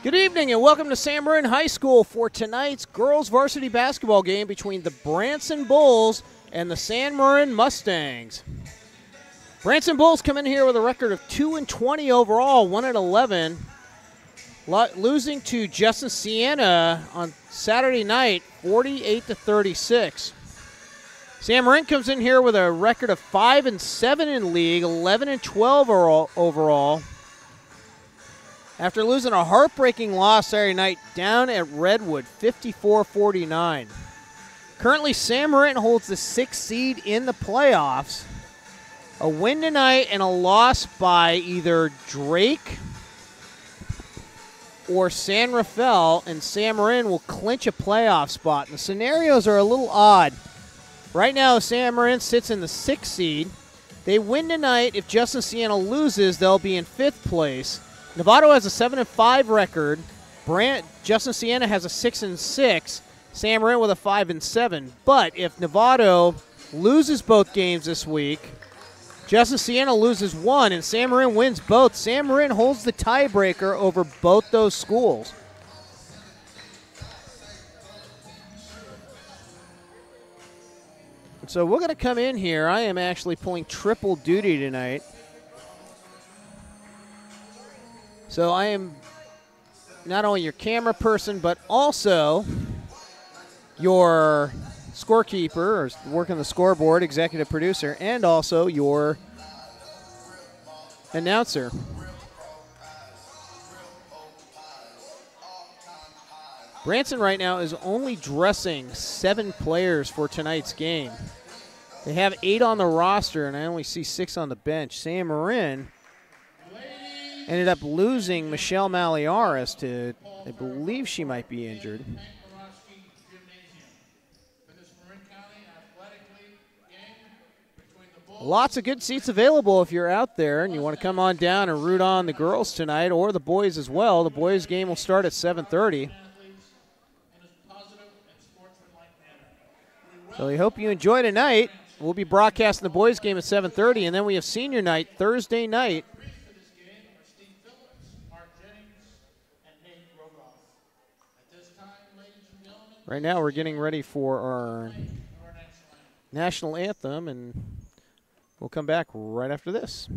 Good evening and welcome to San Marin High School for tonight's girls varsity basketball game between the Branson Bulls and the San Marin Mustangs. Branson Bulls come in here with a record of 2-20 overall, 1-11, losing to Justin Siena on Saturday night, 48-36. San Marin comes in here with a record of 5-7 in league, 11-12 overall. After losing a heartbreaking loss Saturday night down at Redwood, 54-49. Currently, San Marin holds the 6th seed in the playoffs. A win tonight and a loss by either Drake or San Rafael, and San Marin will clinch a playoff spot. And the scenarios are a little odd. Right now, San Marin sits in the 6th seed. They win tonight. If Justin Siena loses, they'll be in 5th place. Novato has a 7-5 record. Justin Siena has a 6-6. San Marin with a 5-7. But if Novato loses both games this week, Justin Siena loses one, and San Marin wins both. San Marin holds the tiebreaker over both those schools. So we're going to come in here. I am actually pulling triple duty tonight. So I am not only your camera person, but also your scorekeeper, or working the scoreboard, executive producer, and also your announcer. Branson right now is only dressing 7 players for tonight's game. They have 8 on the roster, and I only see 6 on the bench. San Marin ended up losing Michelle Maliaris to, I believe she might be injured. Lots of good seats available if you're out there and you want to come on down and root on the girls tonight, or the boys as well. The boys game will start at 7:30. So we hope you enjoy tonight. We'll be broadcasting the boys game at 7:30, and then we have senior night Thursday night. Right now we're getting ready for our national anthem, and we'll come back right after this.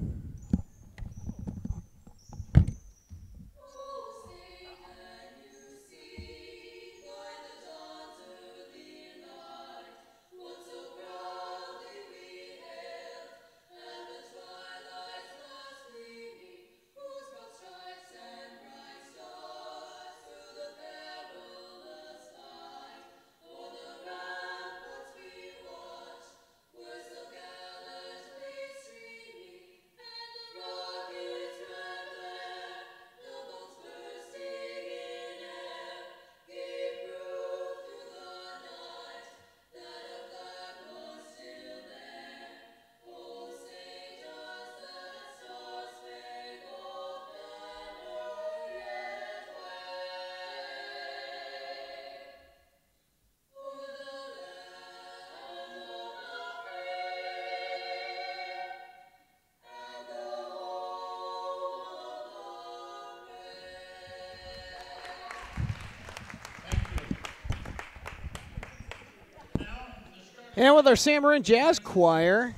And with our San Marin Jazz Choir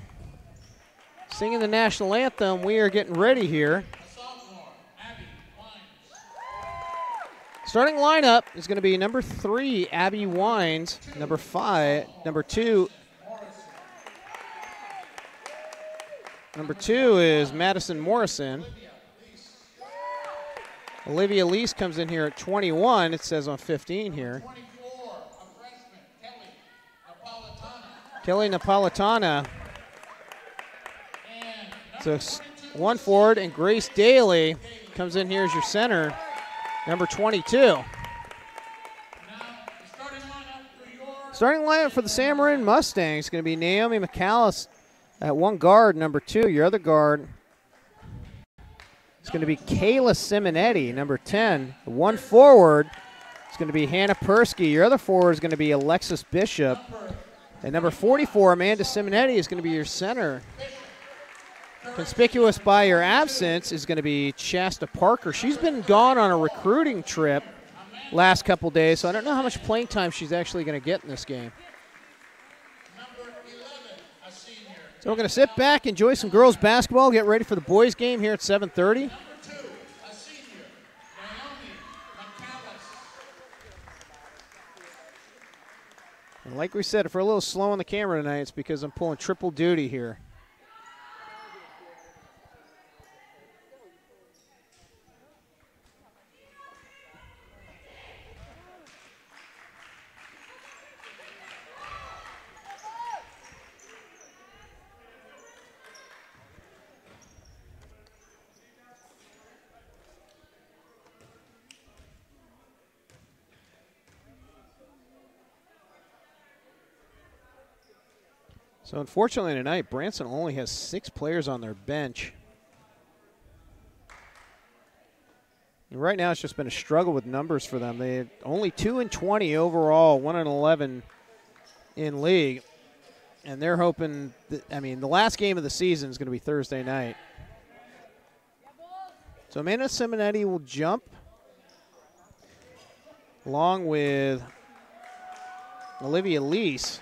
singing the national anthem, we are getting ready here. Starting lineup is going to be number 3, Abby Wines, number 5, number 2 is Madison Morrison. Olivia Lease comes in here at 21, it says on 15 here. Kelly Napolitana. So 1 forward, and Grace Daly comes in here as your center, number 22. Starting lineup for the San Marin Mustangs is going to be Naomi McAllis at 1 guard, number 2. Your other guard is going to be Kayla Simonetti, number 10. 1 forward is going to be Hannah Persky. Your other forward is going to be Alexis Bishop. And number 44, Amanda Simonetti, is going to be your center. Conspicuous by your absence is going to be Shasta Parker. She's been gone on a recruiting trip last couple days, so I don't know how much playing time she's actually going to get in this game. So we're going to sit back, enjoy some girls basketball, get ready for the boys game here at 7:30. And like we said, if we're a little slow on the camera tonight, it's because I'm pulling triple duty here. So unfortunately tonight, Branson only has 6 players on their bench. And right now it's just been a struggle with numbers for them. They have only 2-20 overall, 1-11 in league. And they're hoping, the last game of the season is going to be Thursday night. So Amanda Simonetti will jump along with Olivia Lease.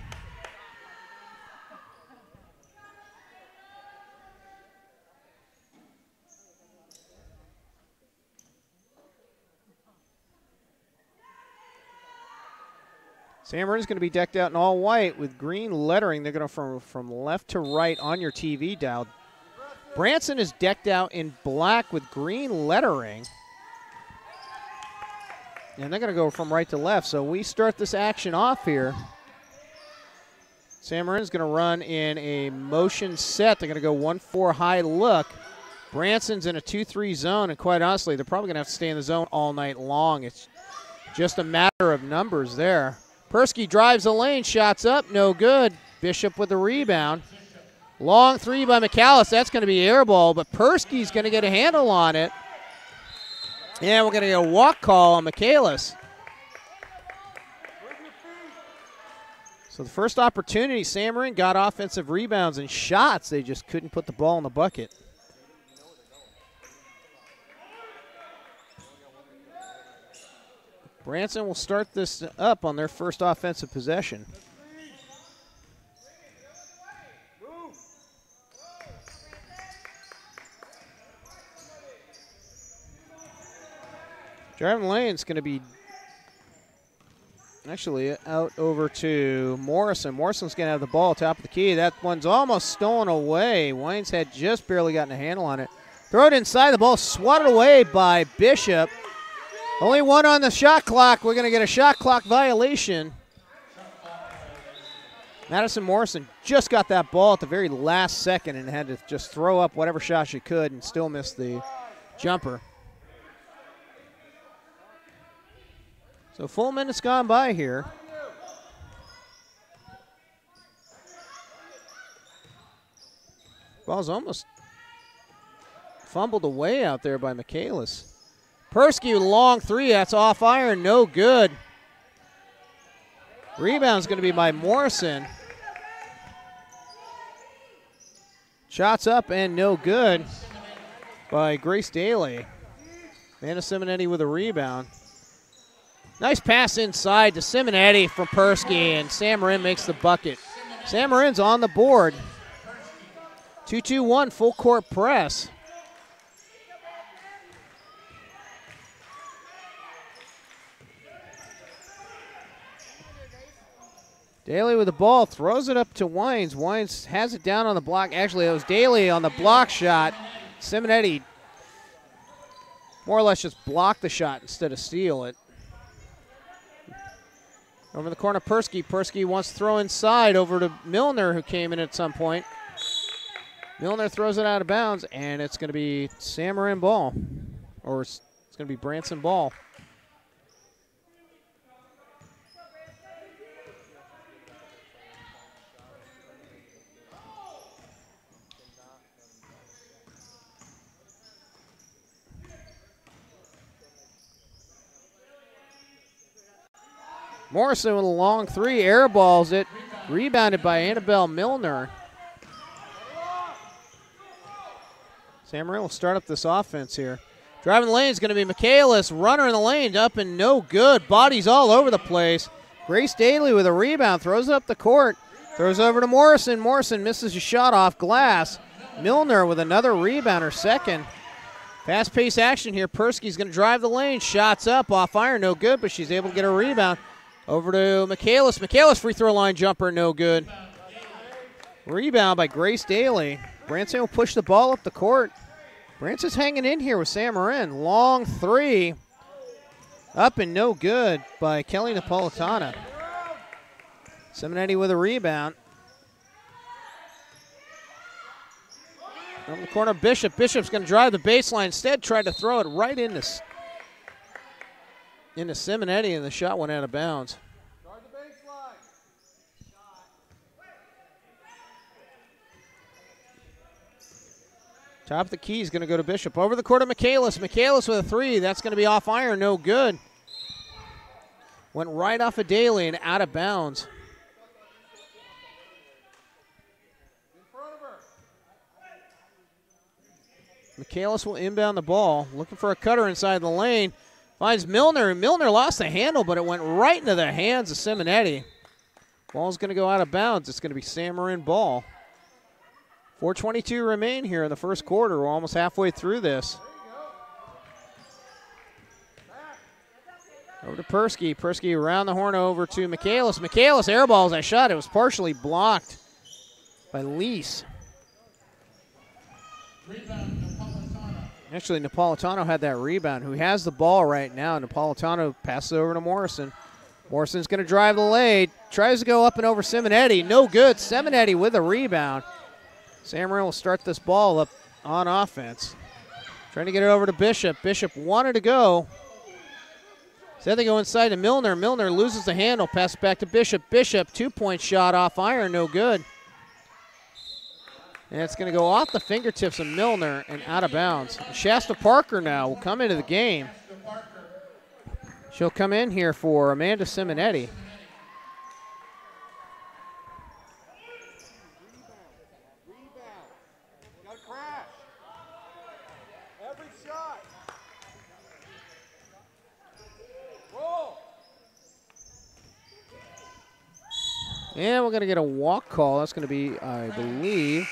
Sam Marin is going to be decked out in all white with green lettering. They're going to from left to right on your TV dial. Branson is decked out in black with green lettering. And they're going to go from right to left. So we start this action off here. Sam Marin is going to run in a motion set. They're going to go 1-4 high look. Branson's in a 2-3 zone, and quite honestly, they're probably going to have to stay in the zone all night long. It's just a matter of numbers there. Persky drives the lane, shots up, no good. Bishop with the rebound. Long 3 by McAllis. That's going to be air ball, but Persky's going to get a handle on it. And we're going to get a walk call on McAllis. So the first opportunity, Sam Marin got offensive rebounds and shots. They just couldn't put the ball in the bucket. Branson will start this up on their first offensive possession. Driving lane's going to be actually out over to Morrison. Morrison's going to have the ball top of the key. That one's almost stolen away. Wines had just barely gotten a handle on it. Throw it inside. The ball swatted away by Bishop. Only 1 on the shot clock. We're going to get a shot clock violation. Madison Morrison just got that ball at the very last second and had to just throw up whatever shot she could and still miss the jumper. So full minutes gone by here. Ball's almost fumbled away out there by McAllis. Persky with a long 3. That's off iron. No good. Rebound's going to be by Morrison. Shots up and no good by Grace Daly. Amanda Simonetti with a rebound. Nice pass inside to Simonetti from Persky, and Sam Marin makes the bucket. Sam Marin's on the board. 2-2-1 full court press. Daly with the ball, throws it up to Wines. Wines has it down on the block. Actually, it was Daly on the block shot. Simonetti more or less just blocked the shot instead of steal it. Over in the corner, Persky. Persky wants to throw inside over to Milner, who came in at some point. Milner throws it out of bounds, and it's going to be Sam Marin ball. Or it's going to be Branson ball. Morrison with a long 3, air balls it, rebounded by Annabelle Milner. Sam Marin will start up this offense here. Driving the lane is going to be Michaelis. Runner in the lane, up and no good. Bodies all over the place. Grace Daly with a rebound, throws it up the court. Throws over to Morrison. Morrison misses a shot off glass. Milner with another rebound, her second. Fast-paced action here. Persky's going to drive the lane. Shots up, off iron, no good, but she's able to get a rebound. Over to Michaelis. Michaelis free throw line jumper, no good. Rebound by Grace Daly. Branson will push the ball up the court. Branson's hanging in here with Sam Marin. Long three. Up and no good by Kelly Napolitana. Simonetti with a rebound. From the corner, Bishop. Bishop's going to drive the baseline. Instead, tried to throw it right into Simonetti, and the shot went out of bounds. Top of the key is going to go to Bishop. Over the court of Michaelis. Michaelis with a three. That's going to be off iron. No good. Went right off of Daly and out of bounds. Michaelis will inbound the ball. Looking for a cutter inside the lane. Finds Milner. Milner lost the handle, but it went right into the hands of Simonetti. Ball's going to go out of bounds. It's going to be Sam Marin ball. 4:22 remain here in the first quarter. We're almost halfway through this. Over to Persky. Persky around the horn over to Michaelis. Michaelis airballs that shot. It was partially blocked by Lease. Actually, Napolitano had that rebound. Who has the ball right now? Napolitano passes over to Morrison. Morrison's going to drive the lane. Tries to go up and over Simonetti. No good. Simonetti with a rebound. Sam Marin will start this ball up on offense. Trying to get it over to Bishop. Bishop wanted to go. Instead they go inside to Milner. Milner loses the handle. Pass it back to Bishop. Bishop, two-point shot off iron. No good. And it's going to go off the fingertips of Milner and out of bounds. Shasta Parker now will come into the game. She'll come in here for Amanda Simonetti. And we're going to get a walk call. That's going to be, I believe,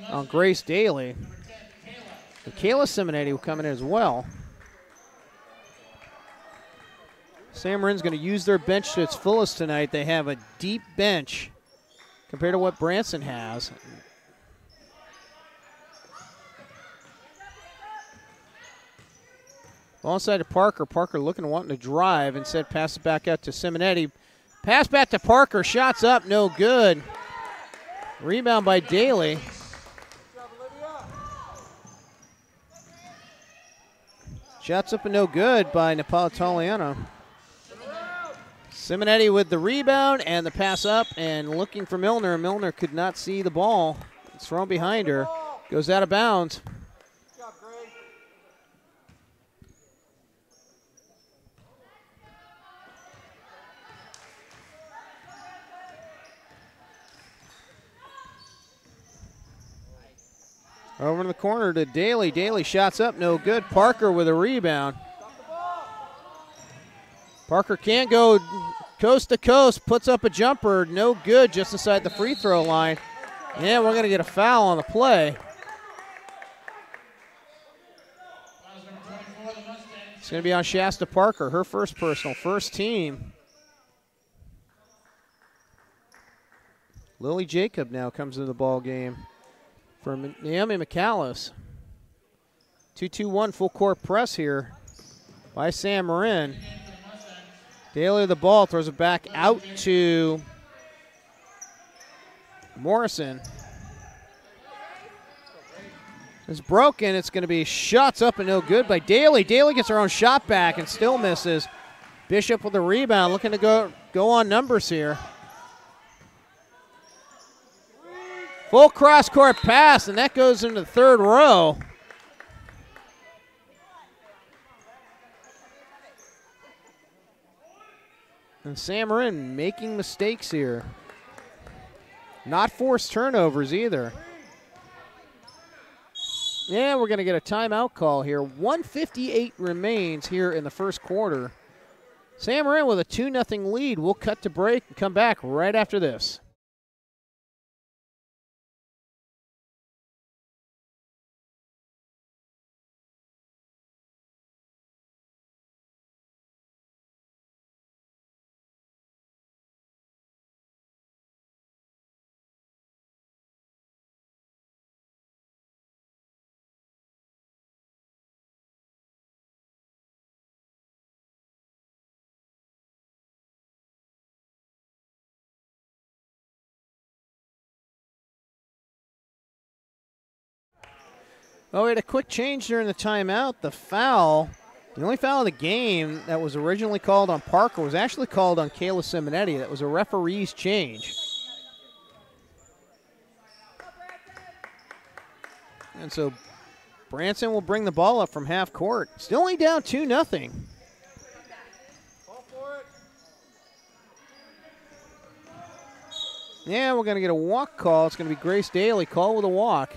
on Grace Daly. Kayla Simonetti will come in as well. Sam Marin's going to use their bench to its fullest tonight. They have a deep bench compared to what Branson has. Ball inside to Parker. Parker looking, wanting to drive. Instead, pass it back out to Simonetti. Pass back to Parker. Shots up, no good. Rebound by Daly. Shots up and no good by Napolitano. Simonetti with the rebound and the pass up and looking for Milner. Milner could not see the ball. It's thrown behind her. Goes out of bounds. Over in the corner to Daly. Daly shots up, no good. Parker with a rebound. Parker can't go coast to coast, puts up a jumper, no good, just inside the free throw line. Yeah, we're going to get a foul on the play. It's going to be on Shasta Parker, her first personal, first team. Lily Jacob now comes into the ball game for Naomi McAllis. 2-2-1 full court press here by Sam Marin. Daly with the ball, throws it back out to Morrison. It's broken. It's going to be shots up and no good by Daly. Daly gets her own shot back and still misses. Bishop with the rebound, looking to go on numbers here. Full cross-court pass, and that goes into the third row. And Sam Marin making mistakes here. Not forced turnovers either. Yeah, we're going to get a timeout call here. 1:58 remains here in the first quarter. San Marin with a 2-0 lead. We'll cut to break and come back right after this. Oh, we had a quick change during the timeout. The only foul of the game that was originally called on Parker was actually called on Kayla Simonetti. That was a referee's change. And so Branson will bring the ball up from half court. Still only down 2-0. Yeah, we're going to get a walk call. It's going to be Grace Daly, call with a walk.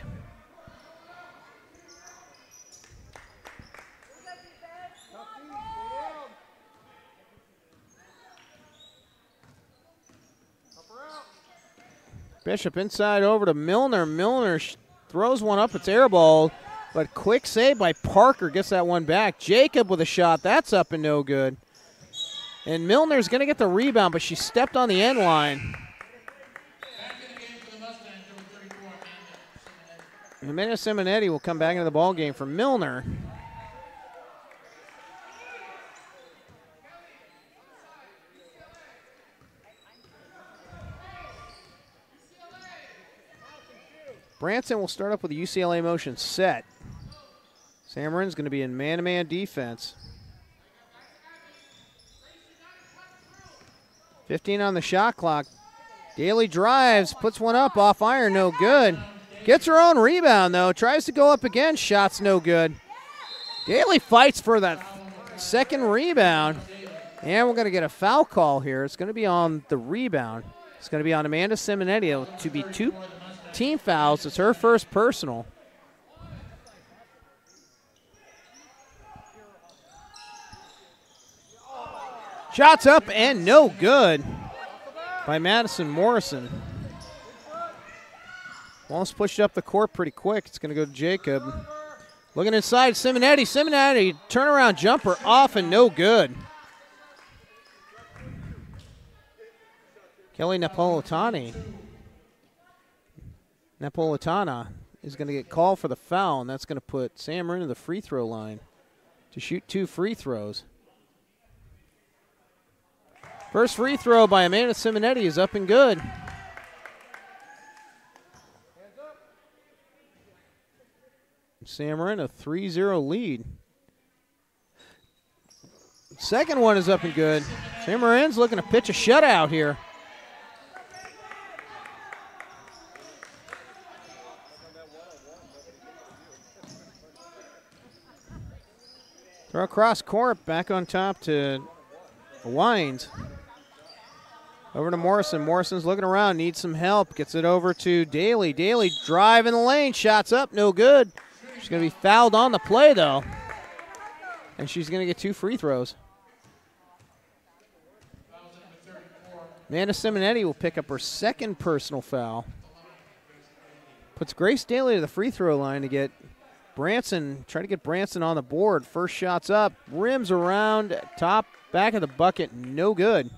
Bishop inside over to Milner. Milner throws one up. It's air ball, but quick save by Parker. Gets that one back. Jacob with a shot. That's up and no good. And Milner's going to get the rebound, but she stepped on the end line. Amanda Simonetti will come back into the ball game for Milner. Branson will start up with a UCLA motion set. San Marin's going to be in man-to-man defense. 15 on the shot clock. Daly drives, puts one up off iron, no good. Gets her own rebound, though. Tries to go up again, shot's no good. Daly fights for that second rebound. And we're going to get a foul call here. It's going to be on the rebound. It's going to be on Amanda Simonetti to be 2 team fouls. It's her first personal. Shots up and no good by Madison Morrison. Ball's pushed up the court pretty quick. It's going to go to Jacob. Looking inside, Simonetti. Simonetti, turnaround jumper off and no good. Kelly Napolitana is going to get called for the foul, and that's going to put San Marin to the free throw line to shoot 2 free throws. First free throw by Amanda Simonetti is up and good. San Marin a 3-0 lead. Second one is up and good. San Marin's looking to pitch a shutout here. Throw across court, back on top to Wines. Over to Morrison. Morrison's looking around, needs some help. Gets it over to Daly. Daly drive in the lane, shots up, no good. She's going to be fouled on the play, though. And she's going to get 2 free throws. Amanda Simonetti will pick up her second personal foul. Puts Grace Daly to the free throw line to get Branson, try to get Branson on the board. First shot's up, rims around, top, back of the bucket, no good.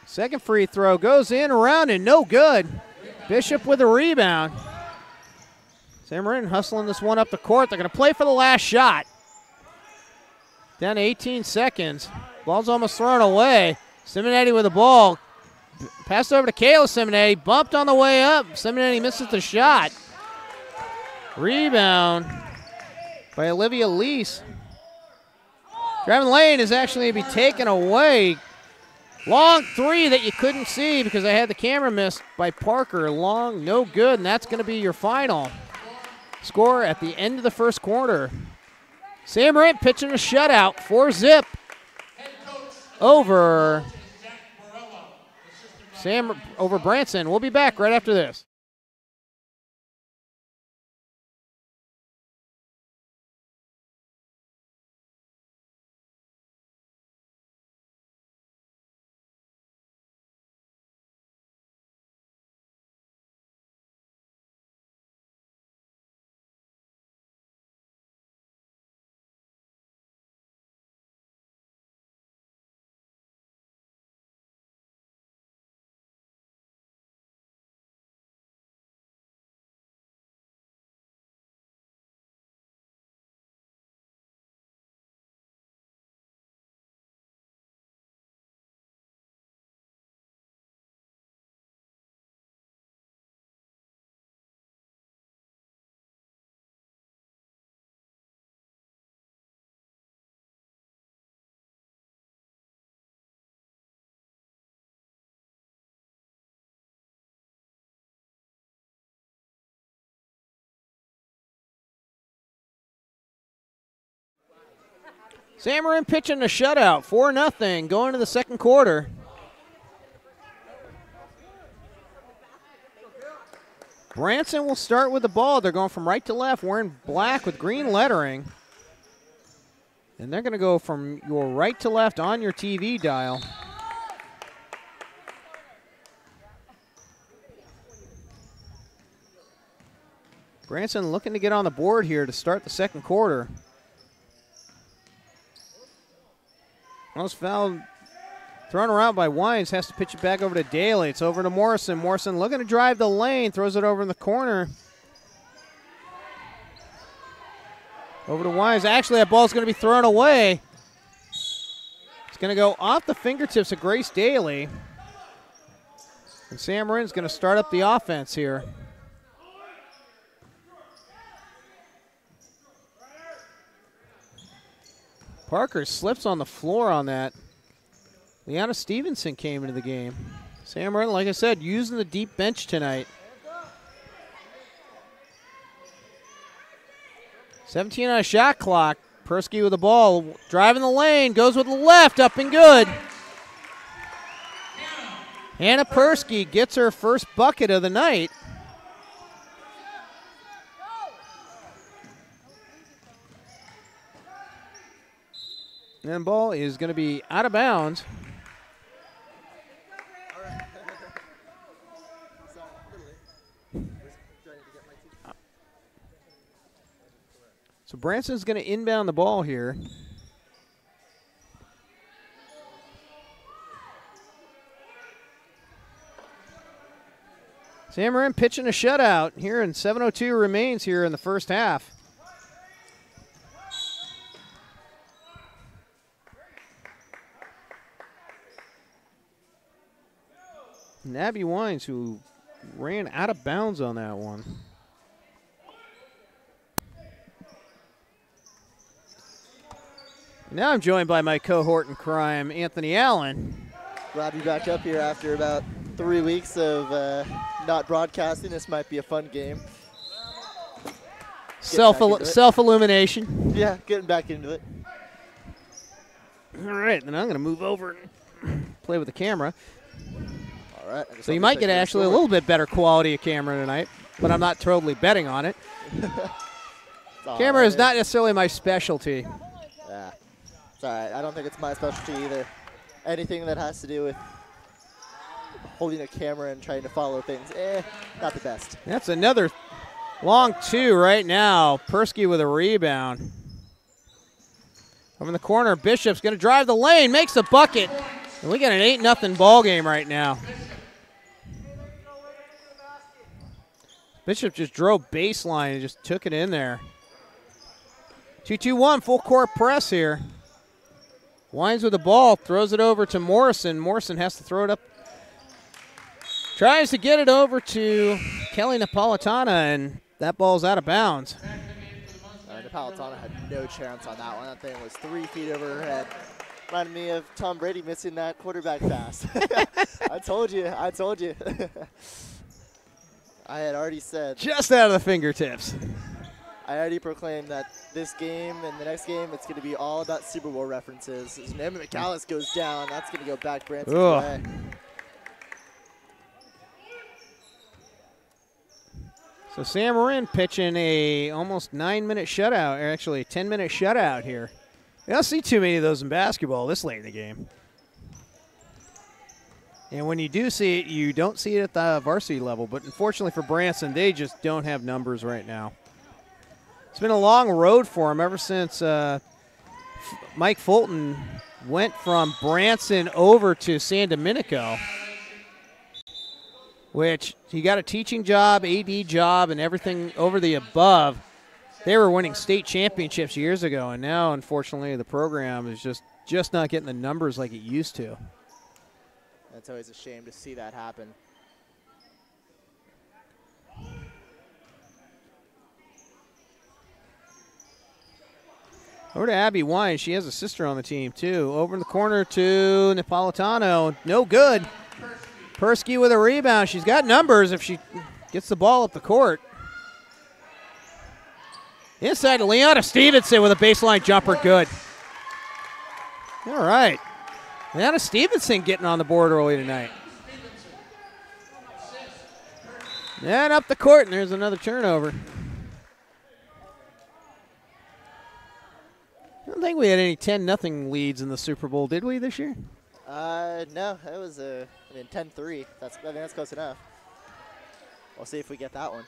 Second free throw goes in, around, and no good. Bishop with a rebound. San Marin hustling this one up the court. They're going to play for the last shot. Down to 18 seconds. Ball's almost thrown away. Simonetti with the ball. Passed over to Kayla Simonetti. Bumped on the way up. Simonetti misses the shot. Rebound by Olivia Lease. Driving lane is actually going to be taken away. Long three that you couldn't see because I had the camera missed by Parker. Long, no good, and that's going to be your final score at the end of the first quarter. San Marin pitching a shutout, 4-zip over Sam over Branson. We'll be back right after this. Sam Marin pitching a shutout, 4-0, going to the second quarter. Branson will start with the ball. They're going from right to left, wearing black with green lettering. And they're going to go from your right to left on your TV dial. Branson looking to get on the board here to start the second quarter. Most foul thrown around by Wines, has to pitch it back over to Daly. It's over to Morrison. Morrison looking to drive the lane, throws it over in the corner. Over to Wines. Actually, that ball's going to be thrown away. It's going to go off the fingertips of Grace Daly. And Sam Marin's going to start up the offense here. Parker slips on the floor on that. Liana Stevenson came into the game. Sam Marin, like I said, using the deep bench tonight. 17 on a shot clock. Persky with the ball, driving the lane, goes with the left, up and good. Hannah Persky gets her first bucket of the night. And the ball is going to be out of bounds. So Branson's going to inbound the ball here. Sam Marin pitching a shutout here, and 7:02 remains here in the first half. And Abby Wines, who ran out of bounds on that one. Now I'm joined by my cohort in crime, Anthony Allen. Glad to be back up here after about 3 weeks of not broadcasting. This might be a fun game. Self-illumination. Yeah, getting back into it. All right, then I'm going to move over and play with the camera. All right. So you might get actually a little bit better quality of camera tonight, but I'm not totally betting on it. Camera is not necessarily my specialty. Yeah, it's all right. I don't think it's my specialty either. Anything that has to do with holding a camera and trying to follow things, not the best. That's another long two right now. Persky with a rebound. Over in the corner, Bishop's going to drive the lane, makes the bucket. And we got an 8-0 ball game right now. Bishop just drove baseline and just took it in there. 2-2-1, full court press here. Wines with the ball, throws it over to Morrison. Morrison has to throw it up. Tries to get it over to Kelly Napolitana, and that ball's out of bounds. Napolitana had no chance on that one. That thing was 3 feet over her head. Reminded me of Tom Brady missing that quarterback pass. I told you. I had already said. Just out of the fingertips. I already proclaimed that this game and the next game, it's going to be all about Super Bowl references. As Naomi McAllis goes down, that's going to go back Branson's way. So Sam Marin pitching a almost 9-minute shutout, or actually a 10-minute shutout here. You don't see too many of those in basketball this late in the game. And when you do see it, you don't see it at the varsity level. But unfortunately for Branson, they just don't have numbers right now. It's been a long road for them ever since Mike Fulton went from Branson over to San Domenico, which he got a teaching job, AD job, and everything over the above. They were winning state championships years ago, and now, unfortunately, the program is just not getting the numbers like it used to. That's always a shame to see that happen. Over to Abby Wine. She has a sister on the team, too. Over in the corner to Napolitano. No good. Persky with a rebound. She's got numbers if she gets the ball up the court. Inside to Leona Stevenson with a baseline jumper. Good. All right. Leona Stevenson getting on the board early tonight. And up the court, and there's another turnover. I don't think we had any 10-0 leads in the Super Bowl, did we, this year? No, it was 10-3. I think that's close enough. We'll see if we get that one.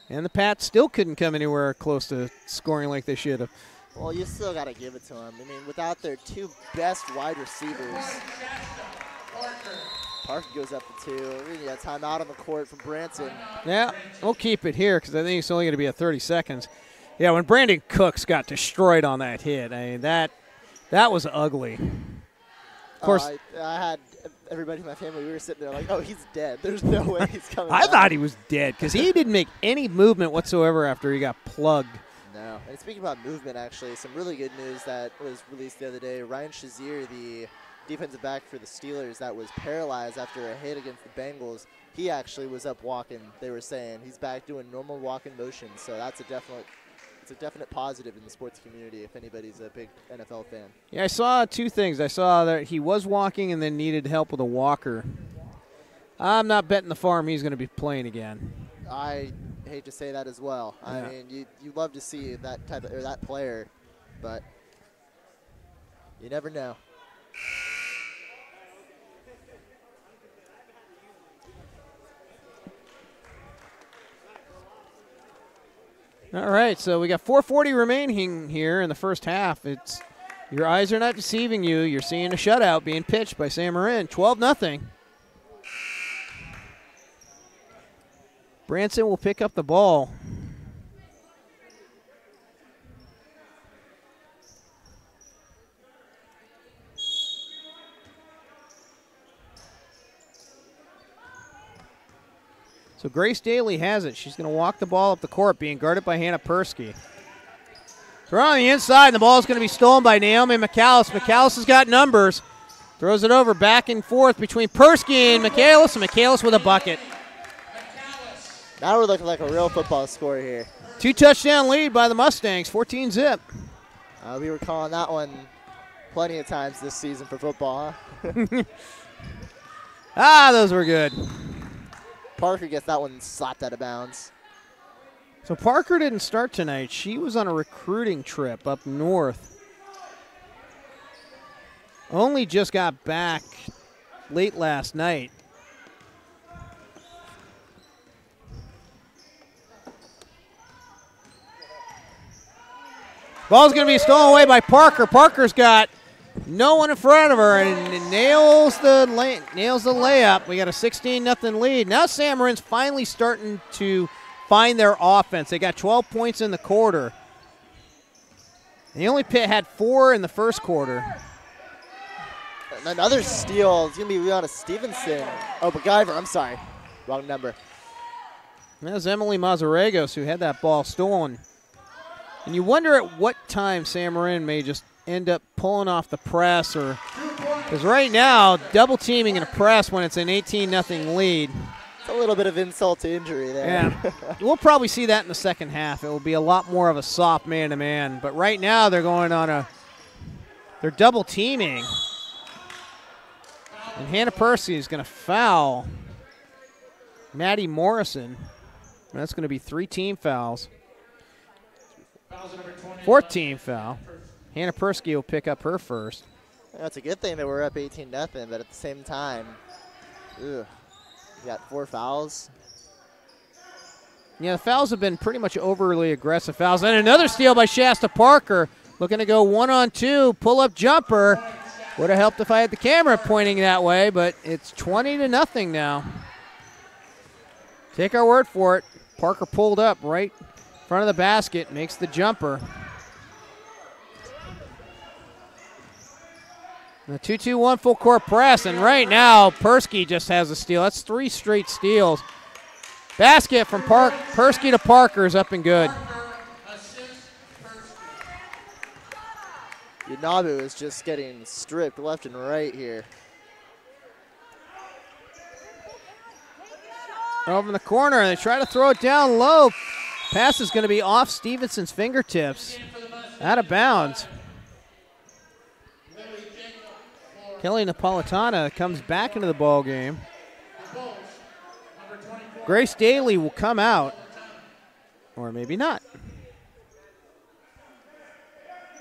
And the Pats still couldn't come anywhere close to scoring like they should have. Well, you still got to give it to them. I mean, without their two best wide receivers, Parker goes up to 2. We got timeout on the court from Branson. Yeah, we'll keep it here because I think it's only going to be 30 seconds. Yeah, when Brandon Cooks got destroyed on that hit, I mean, that was ugly. Of course, I had everybody in my family, we were sitting there like, oh, he's dead. There's no way he's coming I back. thought he was dead because he didn't make any movement whatsoever after he got plugged. No. And speaking about movement, actually, some really good news that was released the other day. Ryan Shazier, the defensive back for the Steelers that was paralyzed after a hit against the Bengals, he actually was up walking, they were saying. He's back doing normal walking motion, so that's a definite positive in the sports community if anybody's a big NFL fan. Yeah, I saw two things. I saw that he was walking and then needed help with a walker. I'm not betting the farm he's going to be playing again. I hate to say that as well. Yeah. I mean, you love to see that type of, or that player, but you never know. All right, so we got 4:40 remaining here in the first half. It's your eyes are not deceiving you. You're seeing a shutout being pitched by Sam Marin, 12-0. Branson will pick up the ball. So Grace Daly has it. She's going to walk the ball up the court, being guarded by Hannah Persky. Throw on the inside, and the ball is going to be stolen by Naomi McAllis. McAllis has got numbers. Throws it over back and forth between Persky and McAllis with a bucket. Now we're looking like a real football score here. 2-touchdown lead by the Mustangs, 14-zip. We were calling that one plenty of times this season for football, huh? Those were good. Parker gets that one slapped out of bounds. So Parker didn't start tonight. She was on a recruiting trip up north. Only just got back late last night. Ball's going to be stolen away by Parker. Parker's got no one in front of her and nails the layup. We got a 16-0 lead. Now Sam Marin's finally starting to find their offense. They got 12 points in the quarter. They only had 4 in the first quarter. Another steal. It's going to be Rihanna Stevenson. Oh, MacGyver. I'm sorry. Wrong number. That was Emily Mazarregos who had that ball stolen. And you wonder at what time Sam Marin may just end up pulling off the press, or because right now double teaming in a press when it's an 18-0 lead. It's a little bit of insult to injury there. Yeah, we'll probably see that in the second half. It will be a lot more of a soft man-to-man. But right now they're going on they're double teaming, and Hannah Persky is going to foul Maddie Morrison. That's going to be 3 team fouls. 4th team foul. Hannah Persky will pick up her first. That's a good thing that we're up 18-0, but at the same time, you got 4 fouls. Yeah, the fouls have been pretty much overly aggressive fouls. And another steal by Shasta Parker. Looking to go 1-on-2, pull-up jumper. Would have helped if I had the camera pointing that way, but it's 20-0 now. Take our word for it. Parker pulled up right in front of the basket, makes the jumper. The 2-2-1 full court press, and right now Persky just has a steal. That's 3 straight steals. Basket from Persky to Parker is up and good. Unabu is just getting stripped left and right here. Over in the corner, they try to throw it down low. Pass is going to be off Stevenson's fingertips. Out of bounds. Kelly Napolitana comes back into the ball game. Grace Daly will come out, or maybe not.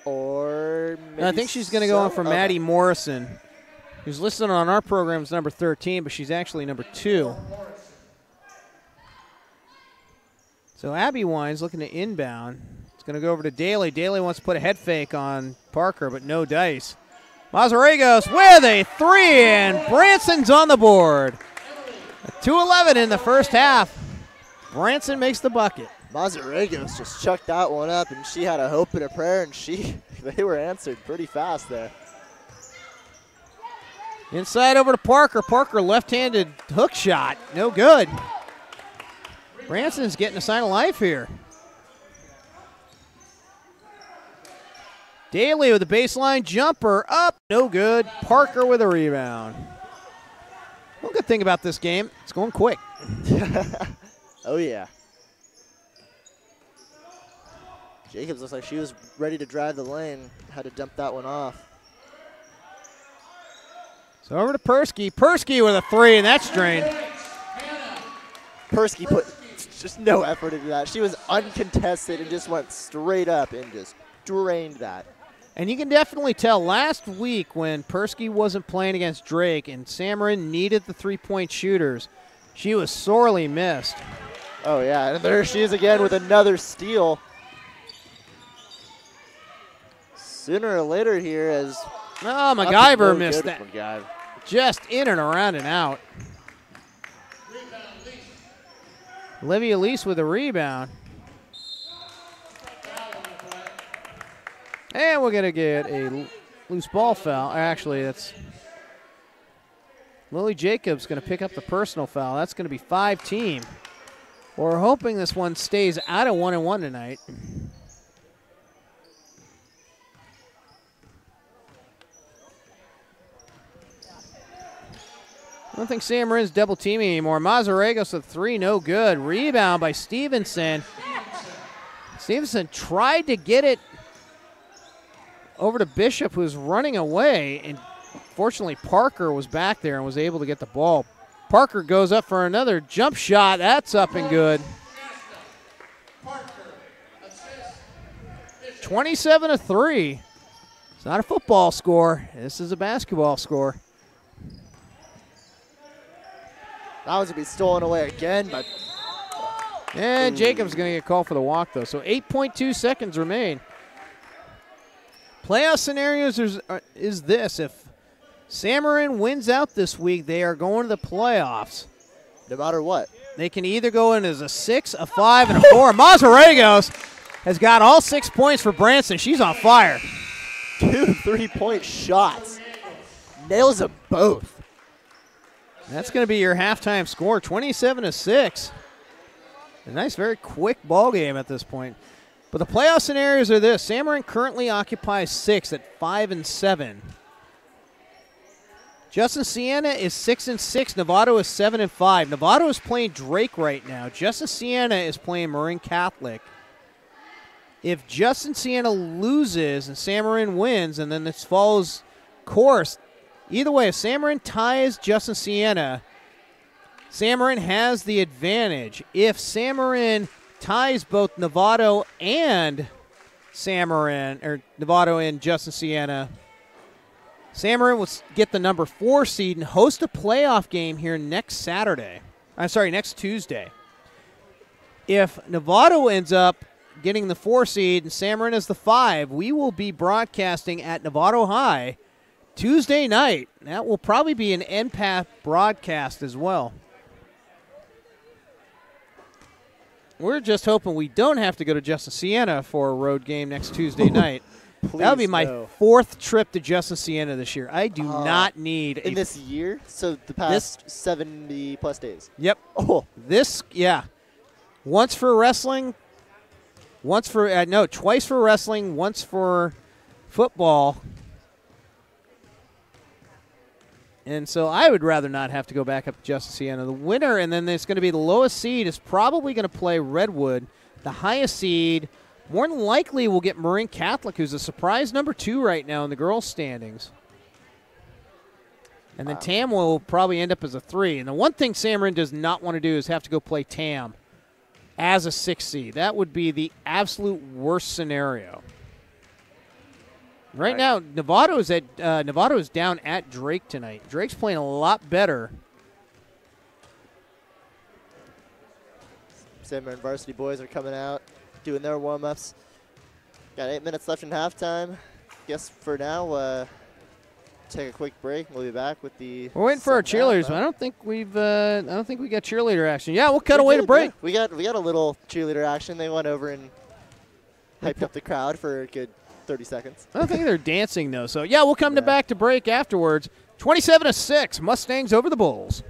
Or maybe I think she's going to go in for Maddie Morrison, who's listed on our program as number 13, but she's actually number 2. So Abby Wines looking to inbound. It's going to go over to Daly. Daly wants to put a head fake on Parker, but no dice. Mazarigos with a 3, and Branson's on the board. 2:11 in the first half. Branson makes the bucket. Mazarigos just chucked that one up, and she had a hope and a prayer, and they were answered pretty fast there. Inside over to Parker. Parker left-handed hook shot. No good. Branson's getting a sign of life here. Daly with a baseline jumper up, no good. Parker with a rebound. One good thing about this game, it's going quick. Oh, yeah. Jacobs looks like she was ready to drive the lane. Had to dump that one off. So over to Persky. Persky with a 3, and that's drained. Persky put just no effort into that. She was uncontested and just went straight up and just drained that. And you can definitely tell last week when Persky wasn't playing against Drake and Sam Marin needed the 3-point shooters, she was sorely missed. Oh, yeah. And there she is again with another steal. Sooner or later here as... Oh, MacGyver missed that. MacGyver. Just in and around and out. Olivia Lease with a rebound. And we're going to get a loose ball foul. Actually, that's Lily Jacobs going to pick up the personal foul. That's going to be 5-team. We're hoping this one stays out of 1-1 tonight. I don't think Sam Marin's double teaming anymore. Mazarigos with 3, no good. Rebound by Stevenson. Stevenson tried to get it over to Bishop, who's running away, and fortunately Parker was back there and was able to get the ball. Parker goes up for another jump shot. That's up and good. 27-3. It's not a football score. This is a basketball score. That was going to be stolen away again, but... And Jacobs going to get called for the walk, though. So 8.2 seconds remain. Playoff scenarios is this. If Sam Marin wins out this week, they are going to the playoffs. No matter what. They can either go in as a 6, a 5, and a 4. Mazarigos has got all 6 points for Branson. She's on fire. 2 3-point shots. Nails them both. That's going to be your halftime score, 27-6. A nice, very quick ball game at this point. But the playoff scenarios are this. Sam Marin currently occupies 6 at 5-7. Justin Siena is 6-6. Novato is 7-5. Novato is playing Drake right now. Justin Siena is playing Marin Catholic. If Justin Siena loses and Sam Marin wins, and then this follows course, either way, if Sam Marin ties Justin Siena, San Marin has the advantage. If San Marin ties both Novato and San Marin, or Novato and Justin Siena, San Marin will get the number 4 seed and host a playoff game here next Tuesday. If Novato ends up getting the 4 seed and San Marin is the 5, we will be broadcasting at Novato High Tuesday night. That will probably be an NPAP broadcast as well. We're just hoping we don't have to go to Justin Siena for a road game next Tuesday night. That'll be my 4th trip to Justin Siena this year. I do not need in this year. So the past 70+ days. Yep. Oh, once for wrestling. Twice for wrestling. Once for football. And so I would rather not have to go back up to Justin Siena. The winner, and then it's going to be the lowest seed, is probably going to play Redwood. The highest seed, more than likely, will get Marin Catholic, who's a surprise number 2 right now in the girls' standings. And then Tam will probably end up as a 3. And the one thing San Marin does not want to do is have to go play Tam as a 6 seed. That would be the absolute worst scenario. Right now, Novato is down at Drake tonight. Drake's playing a lot better. San Marin varsity boys are coming out, doing their warm-ups. Got 8 minutes left in halftime. Guess for now, take a quick break. We'll be back with the. We're waiting for our cheerleaders, but I don't think we got cheerleader action. Yeah, we'll cut away to break. Yeah. We got a little cheerleader action. They went over and hyped up the crowd for a good 30 seconds. I don't think they're dancing, though. So, yeah, we'll come back to break afterwards. 27-6, Mustangs over the Bulls.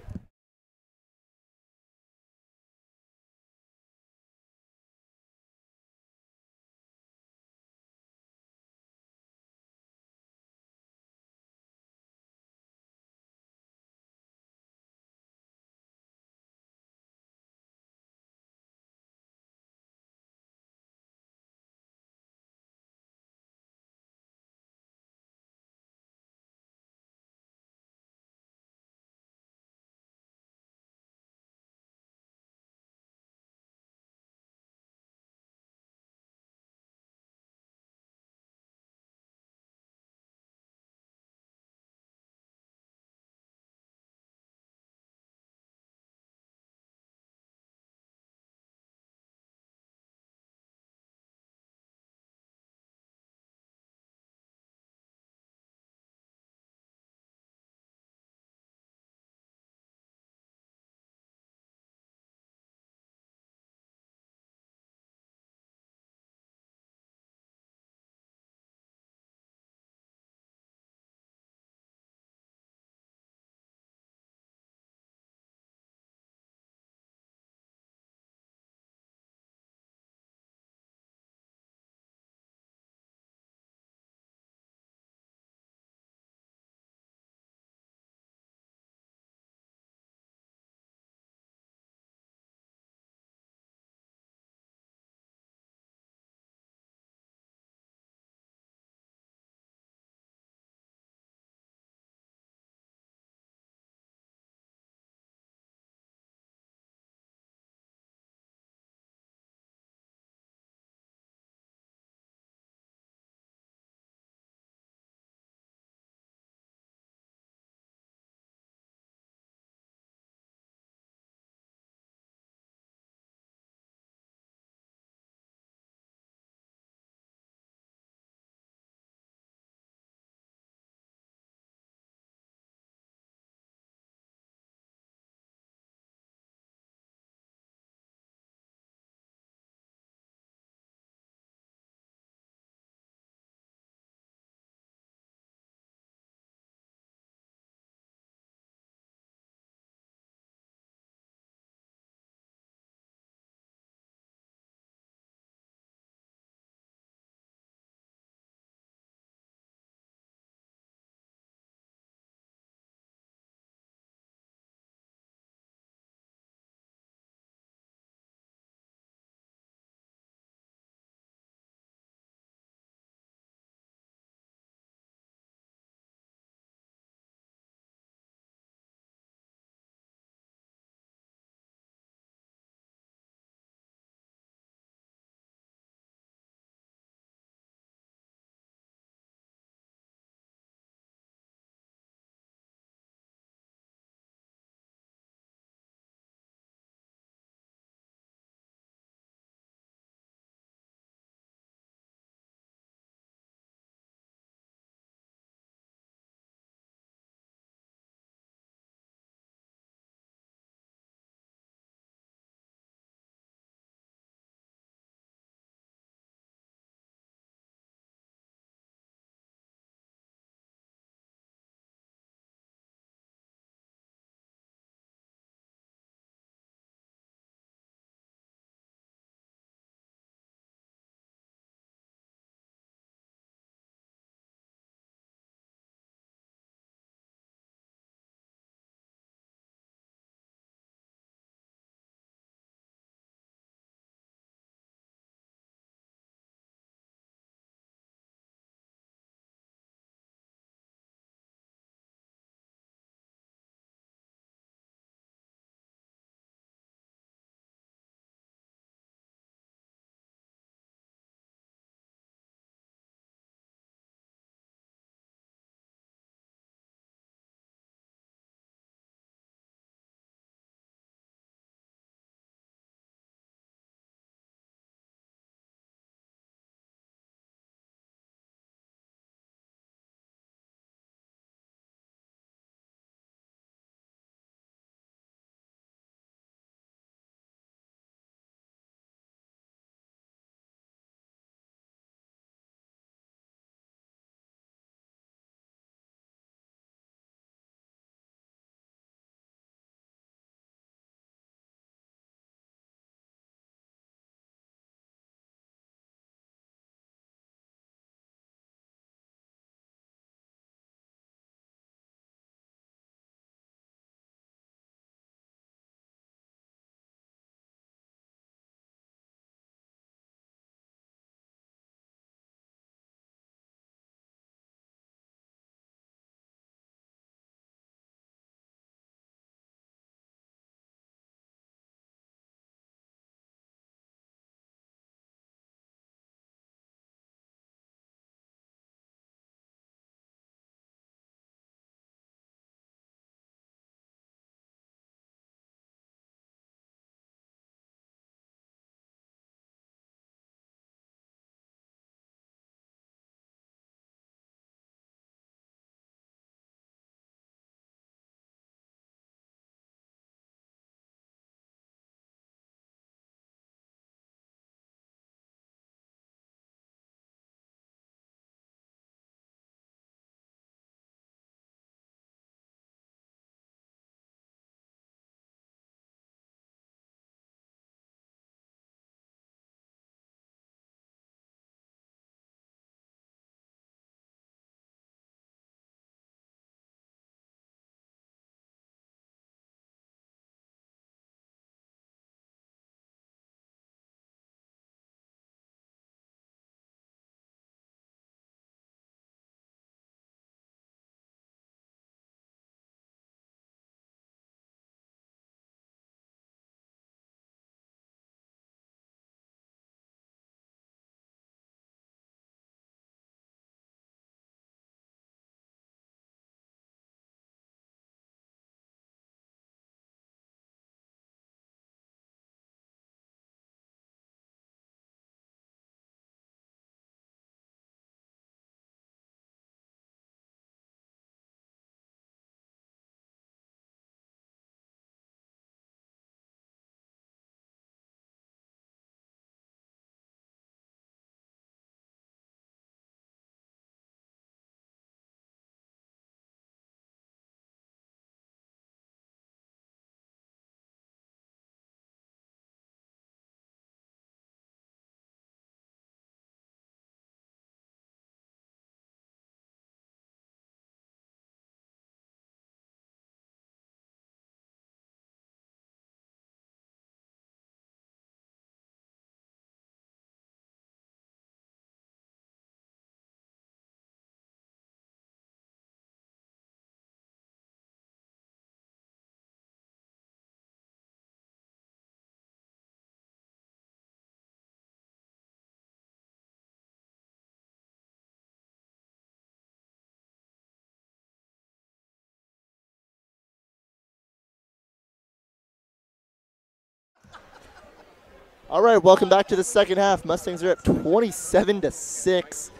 All right, welcome back to the second half. Mustangs are up 27-6.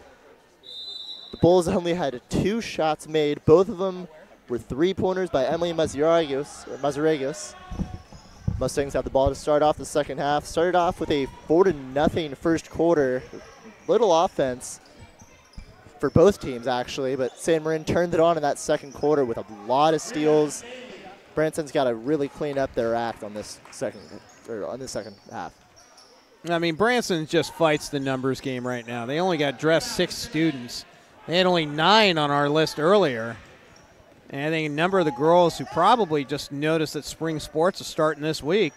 The Bulls only had 2 shots made. Both of them were 3-pointers by Emily Mazarregos. Mustangs have the ball to start off the second half. Started off with a 4-0 first quarter. Little offense for both teams, actually, but San Marin turned it on in that second quarter with a lot of steals. Branson's got to really clean up their act on this second half. I mean, Branson just fights the numbers game right now. They only got dressed 6 students. They had only 9 on our list earlier. And I think a number of the girls who probably just noticed that spring sports is starting this week,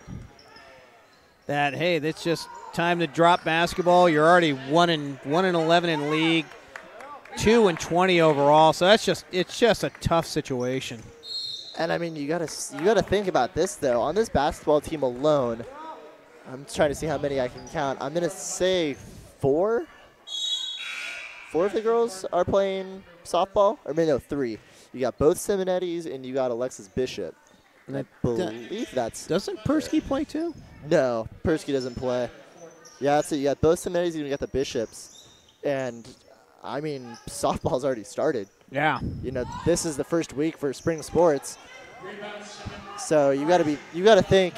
that, hey, it's just time to drop basketball. You're already 1-11 in league, 2-20 overall. So it's just a tough situation. And I mean, you gotta think about this though. On this basketball team alone, I'm trying to see how many I can count. I'm gonna say 4. 4 of the girls are playing softball. Or maybe no, 3. You got both Simonettis and you got Alexis Bishop. And I believe that's. Doesn't Persky play too? No, Persky doesn't play. Yeah, that's it. You got both Simonettis and you got the Bishops. And I mean, softball's already started. Yeah. You know, this is the first week for spring sports. So you got to think.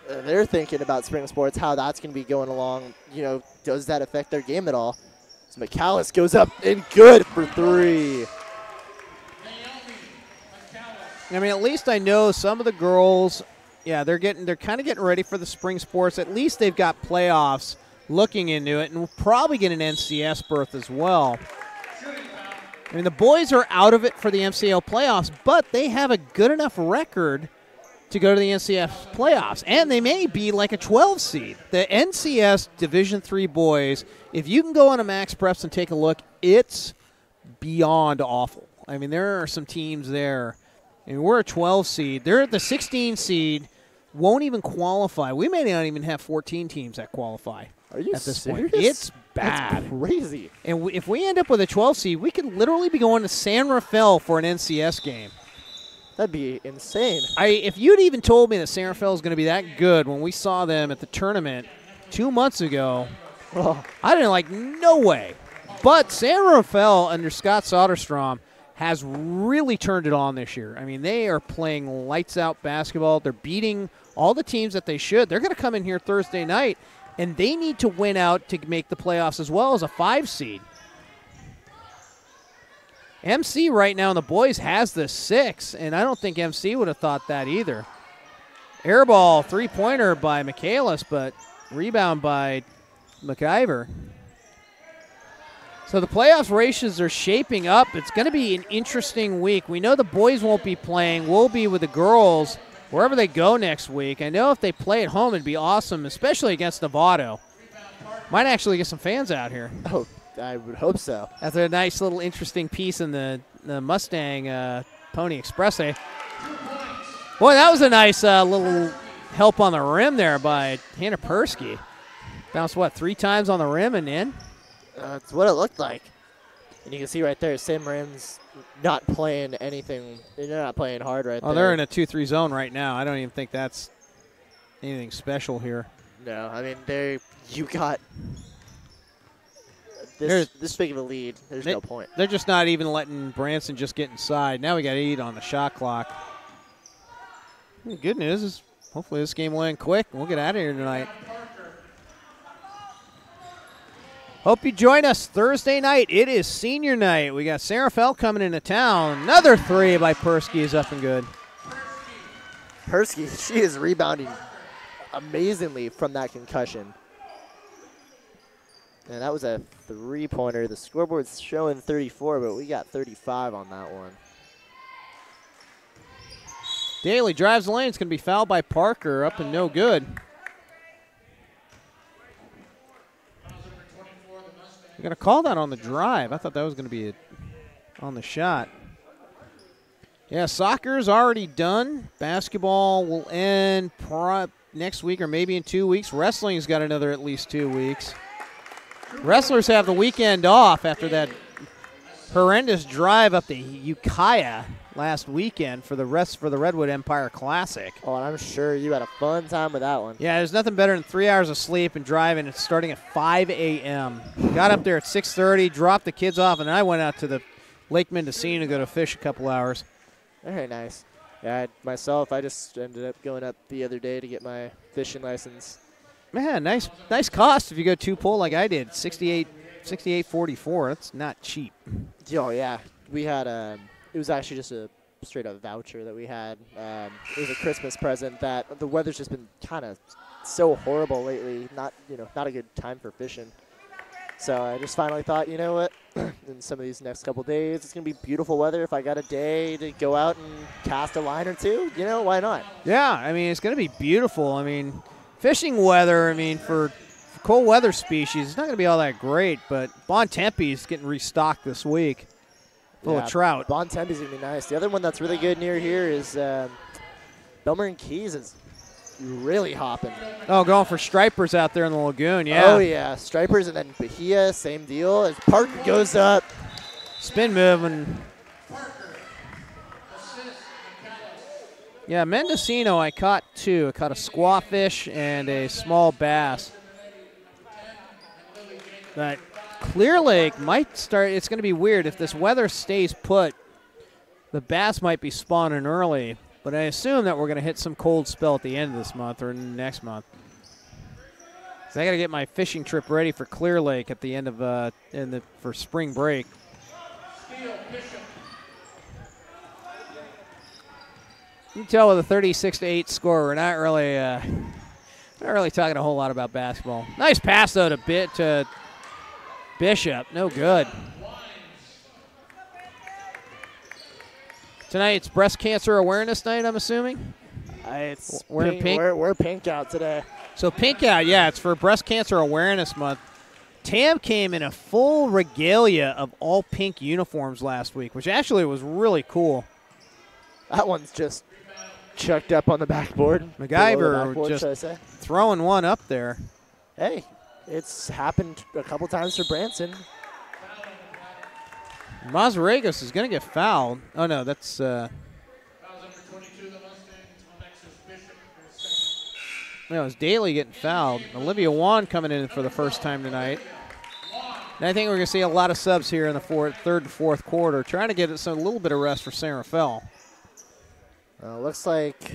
They're thinking about spring sports, how that's going to be going along. You know, does that affect their game at all? So McAllis goes up and good for 3. I mean, at least I know some of the girls, yeah, they're kind of getting ready for the spring sports. At least they've got playoffs looking into it, and we'll probably get an NCS berth as well. I mean, the boys are out of it for the MCL playoffs, but they have a good enough record to go to the NCS playoffs, and they may be like a 12 seed. The NCS Division III boys, if you can go on a Max Preps and take a look, it's beyond awful. I mean, there are some teams there. I mean, we're a 12 seed. They're at the 16 seed, won't even qualify. We may not even have 14 teams that qualify. Are you at this serious? point. It's bad. That's crazy. And if we end up with a 12 seed, we could literally be going to San Rafael for an NCS game. That'd be insane. If you'd even told me that San Rafael is going to be that good when we saw them at the tournament 2 months ago, I'd have been like, no way. But San Rafael under Scott Soderstrom has really turned it on this year. I mean, they are playing lights-out basketball. They're beating all the teams that they should. They're going to come in here Thursday night, and they need to win out to make the playoffs as well as a 5 seed. MC right now in the boys has the 6, and I don't think MC would have thought that either. Airball, 3-pointer by McAllis, but rebound by McIver. So the playoffs races are shaping up. It's going to be an interesting week. We know the boys won't be playing. We'll be with the girls wherever they go next week. I know if they play at home, it'd be awesome, especially against Novato. Might actually get some fans out here. Oh, I would hope so. That's a nice little interesting piece in the Mustang Pony Express. Boy, that was a nice little help on the rim there by Hannah Persky. Bounced, 3 times on the rim and in? That's what it looked like. And you can see right there, San Marin's not playing anything. They're not playing hard right there. Oh, they're in a 2-3 zone right now. I don't even think that's anything special here. No, I mean, you got this big of a lead. There's no point. They're just not even letting Branson just get inside. Now we got 8 on the shot clock. The good news is hopefully this game will end quick and we'll get out of here tonight. Hope you join us Thursday night. It is senior night. We got San Rafael coming into town. Another 3 by Persky is up and good. Persky, she is rebounding amazingly from that concussion. And that was a 3-pointer. The scoreboard's showing 34, but we got 35 on that one. Daly drives the lane. It's going to be fouled by Parker. Up and no good. You're going to call that on the drive. I thought that was going to be on the shot. Yeah, soccer's already done. Basketball will end next week or maybe in 2 weeks. Wrestling's got another at least 2 weeks. Wrestlers have the weekend off after that horrendous drive up to Ukiah last weekend for the Redwood Empire Classic. Oh, and I'm sure you had a fun time with that one. Yeah, there's nothing better than 3 hours of sleep and driving. It's starting at 5 a.m. Got up there at 6:30, dropped the kids off, and I went out to the Lake Mendocino to go to fish a couple hours. Very nice. Yeah, I just ended up going up the other day to get my fishing license. Man, nice cost if you go two-pole like I did, $68.44. That's not cheap. Oh, yeah. We had it was actually just a straight-up voucher that we had. It was a Christmas present that the weather's just been kind of so horrible lately. Not a good time for fishing. So I just finally thought, you know what, in some of these next couple days, it's going to be beautiful weather. If I got a day to go out and cast a line or two, why not? Yeah, I mean, it's going to be beautiful. I mean, fishing weather, for cold weather species, it's not going to be all that great, but Bon Tempe is getting restocked this week. Full of trout. Bon Tempe is going to be nice. The other one that's really good near here is Marin Keys is really hopping. Oh, going for stripers out there in the lagoon, yeah. Oh, yeah. Stripers, and then Bahia, same deal. As Parker goes up. Spin moving. Yeah, Mendocino, I caught two. I caught a squawfish and a small bass. But Clear Lake might start. It's going to be weird. If this weather stays put, the bass might be spawning early. But I assume that we're going to hit some cold spell at the end of this month or next month. So I got to get my fishing trip ready for Clear Lake at the end of for spring break. You can tell with a 36-8 score, we're not really talking a whole lot about basketball. Nice pass though to Bishop, no good. Tonight it's Breast Cancer Awareness Night, I'm assuming? It's wearing pink? We're pink out today. So pink out, yeah, it's for Breast Cancer Awareness Month. Tam came in a full regalia of all pink uniforms last week, which actually was really cool. That one's just chucked up on the backboard. MacGyver just throwing one up there. Hey, it's happened a couple times for Branson. Mazaragos is going to get fouled. Oh, no, that's no, it's Daly getting fouled. Olivia Wan coming in for the first time tonight. And I think we're going to see a lot of subs here in the third and fourth quarter, trying to get a little bit of rest for San Rafael. Looks like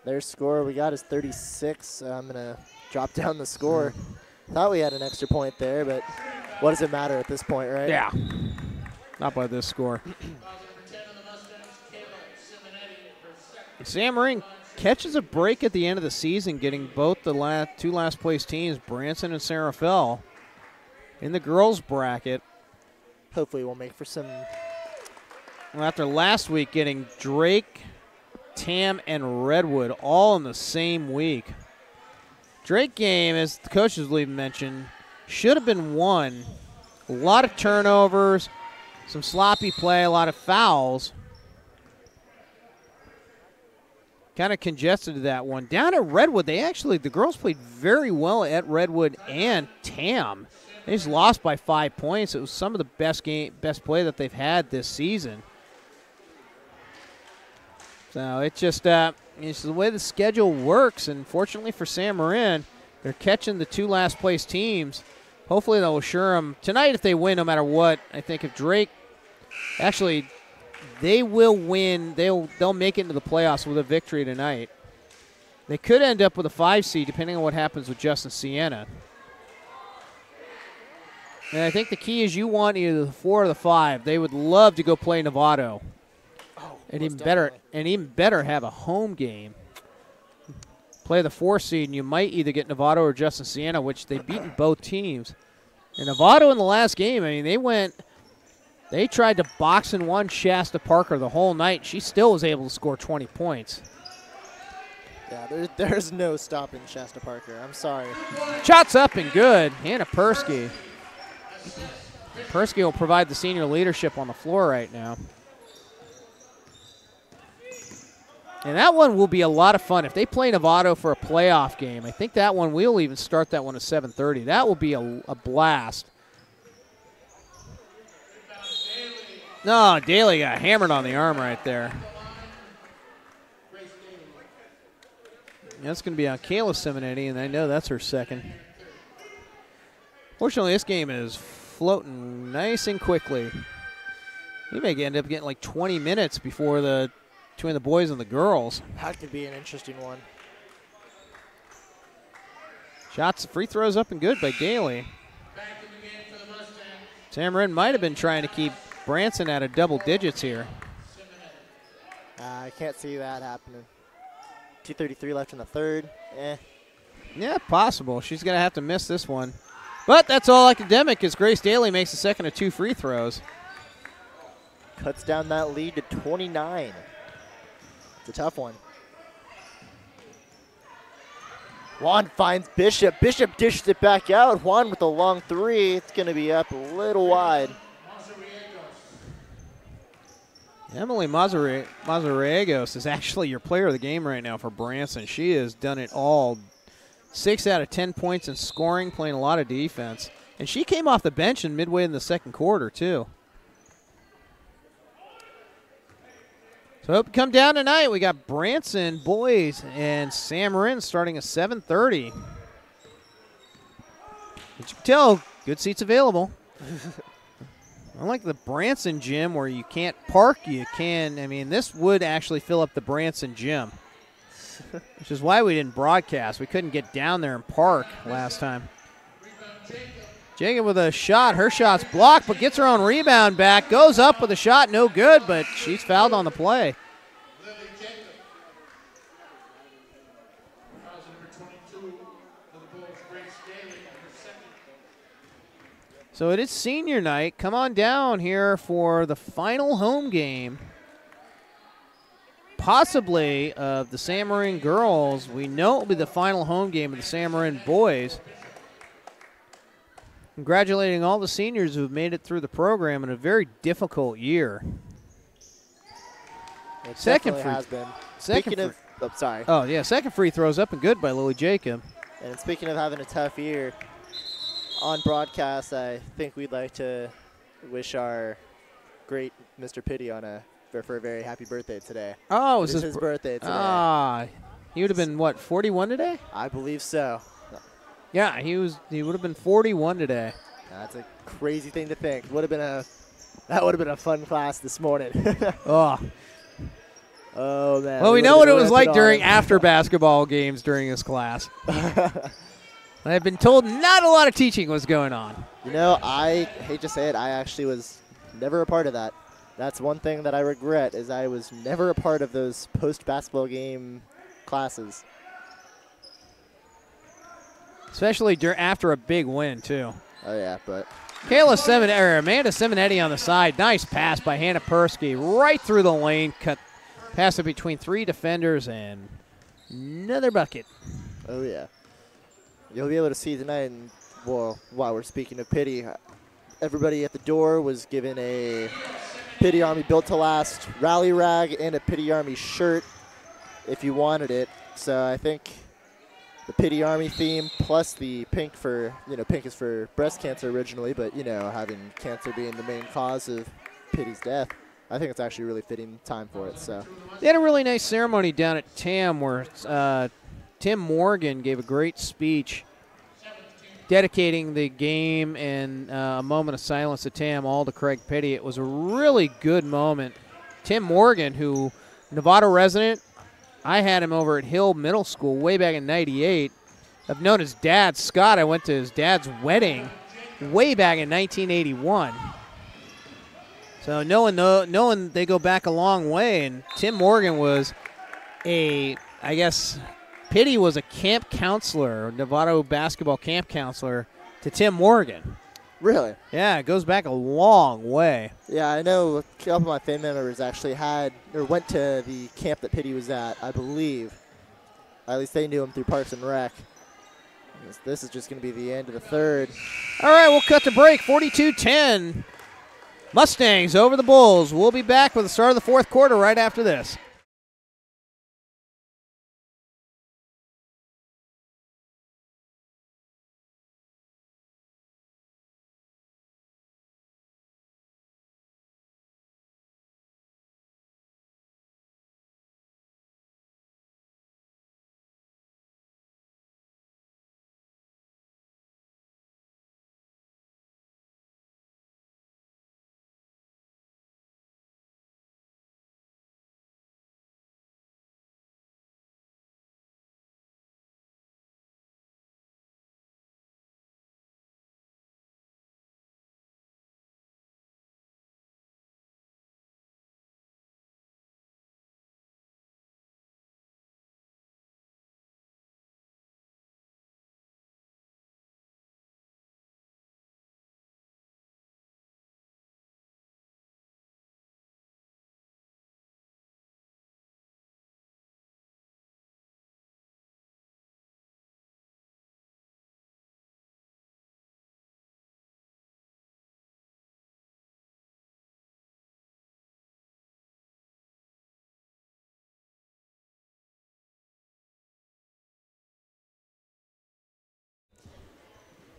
their score we got is 36. I'm going to drop down the score. Thought we had an extra point there, but what does it matter at this point, right? Yeah. Not by this score. Sam Marin catches a break at the end of the season, getting both the two last place teams, Branson and San Rafael, in the girls bracket. Hopefully we'll make for some. Well, after last week getting Drake, Tam, and Redwood all in the same week. Drake game, as the coaches will even mention, should have been won. A lot of turnovers, some sloppy play, a lot of fouls. Kind of congested that one. Down at Redwood, the girls played very well at Redwood and Tam. They just lost by 5 points. It was some of the best play that they've had this season. So it's just it's the way the schedule works, and fortunately for San Marin, they're catching the two last place teams. Hopefully they'll assure them tonight if they win no matter what. I think if Drake, actually, they will win. They'll make it into the playoffs with a victory tonight. They could end up with a 5 seed depending on what happens with Justin Sienna. And I think the key is you want either the 4 or the 5. They would love to go play Novato. And even better have a home game. Play the 4 seed, and you might either get Novato or Justin Sienna, which they've beaten both teams. And Novato in the last game, they tried to box and one Shasta Parker the whole night. She still was able to score 20 points. Yeah, there's no stopping Shasta Parker. I'm sorry. Shots up and good. Hannah Persky. Persky will provide the senior leadership on the floor right now. And that one will be a lot of fun. If they play Novato for a playoff game, I think that one, we'll even start that one at 7:30. That will be a blast. No, Daly got hammered on the arm right there. That's going to be on Kayla Simonetti, and I know that's her second. Fortunately, this game is floating nice and quickly. You may end up getting like 20 minutes between the boys and the girls. That could be an interesting one. Shots, free throws up and good by Daly. Sam Marin might have been trying to keep Branson out of double digits here. I can't see that happening. 2:33 left in the third. Yeah, possible. She's going to have to miss this one. But that's all academic as Grace Daly makes the second of 2 free throws. Cuts down that lead to 29. It's a tough one. Juan finds Bishop. Bishop dishes it back out. Juan with a long three. It's going to be up a little wide. Emily Mazariegos is actually your player of the game right now for Branson. She has done it all. 6 out of 10 points in scoring, playing a lot of defense. And she came off the bench in midway in the second quarter, too. So hope you come down tonight. We got Branson boys and Sam Marin starting at 7:30. As you can tell, good seats available. Unlike the Branson gym where you can't park, you can. I mean, this would actually fill up the Branson gym, which is why we didn't broadcast. We couldn't get down there and park last time. Jacob with a shot. Her shot's blocked, but gets her own rebound back. Goes up with a shot, no good, but she's fouled on the play. So it is senior night. Come on down here for the final home game, possibly of the Sam Marin girls. We know it will be the final home game of the Sam Marin boys. Congratulating all the seniors who have made it through the program in a very difficult year. It second free has been. Second sorry. Oh, yeah, second free throws up and good by Lily Jacob. And speaking of having a tough year, on broadcast, I think we'd like to wish our great Mr. Pitty for a very happy birthday today. Oh, it is his birthday today. He would have been, what, 41 today? I believe so. Yeah, he would have been 41 today. That's a crazy thing to think. That would have been a fun class this morning. Oh man. Well, we know what it was like during after basketball games during this class. I've been told not a lot of teaching was going on. You know, I hate to say it, I actually was never a part of that. That's one thing that I regret, is I was never a part of those post-basketball game classes. Especially after a big win, too. Oh, yeah, but... Amanda Simonetti on the side. Nice pass by Hannah Persky. Right through the lane. Pass it between 3 defenders and another bucket. Oh, yeah. You'll be able to see tonight, and well, while we're speaking of Pitty, everybody at the door was given a Pitty Army Built to Last rally rag and a Pitty Army shirt if you wanted it. So I think the Pitty Army theme plus the pink pink is for breast cancer originally, but, having cancer being the main cause of Pitty's death, I think it's actually a really fitting time for it. So they had a really nice ceremony down at TAM where Tim Morgan gave a great speech dedicating the game and a moment of silence at TAM, all to Craig Pitty. It was a really good moment. Tim Morgan, who, Nevada resident, I had him over at Hill Middle School way back in '98. I've known his dad, Scott. I went to his dad's wedding way back in 1981. So knowing they go back a long way, and Tim Morgan was Pitty was a camp counselor, Nevada basketball camp counselor to Tim Morgan. Really? Yeah, it goes back a long way. Yeah, I know a couple of my family members actually went to the camp that Pitty was at, I believe. At least they knew him through Parks and Rec. This is just going to be the end of the third. All right, we'll cut to break. 42-10. Mustangs over the Bulls. We'll be back with the start of the fourth quarter right after this.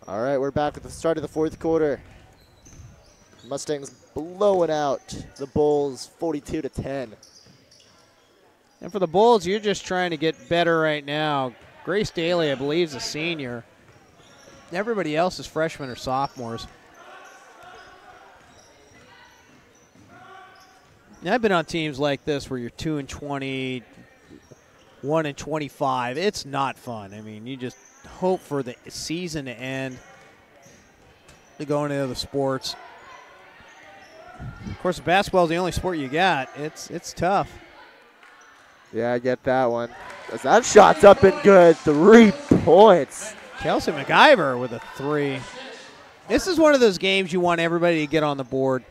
All right, we're back at the start of the fourth quarter. Mustangs blowing out the Bulls 42-10. And for the Bulls, you're just trying to get better right now. Grace Daly, I believe, is a senior. Everybody else is freshmen or sophomores. Now, I've been on teams like this where you're 2-20, 1-25. It's not fun. I mean, you just hope for the season to end, to go into other sports. Of course, basketball is the only sport you got. It's tough. Yeah, I get that one. As that shot's up and good. 3 points. Kelsey MacGyver with a 3. This is one of those games you want everybody to get on the board.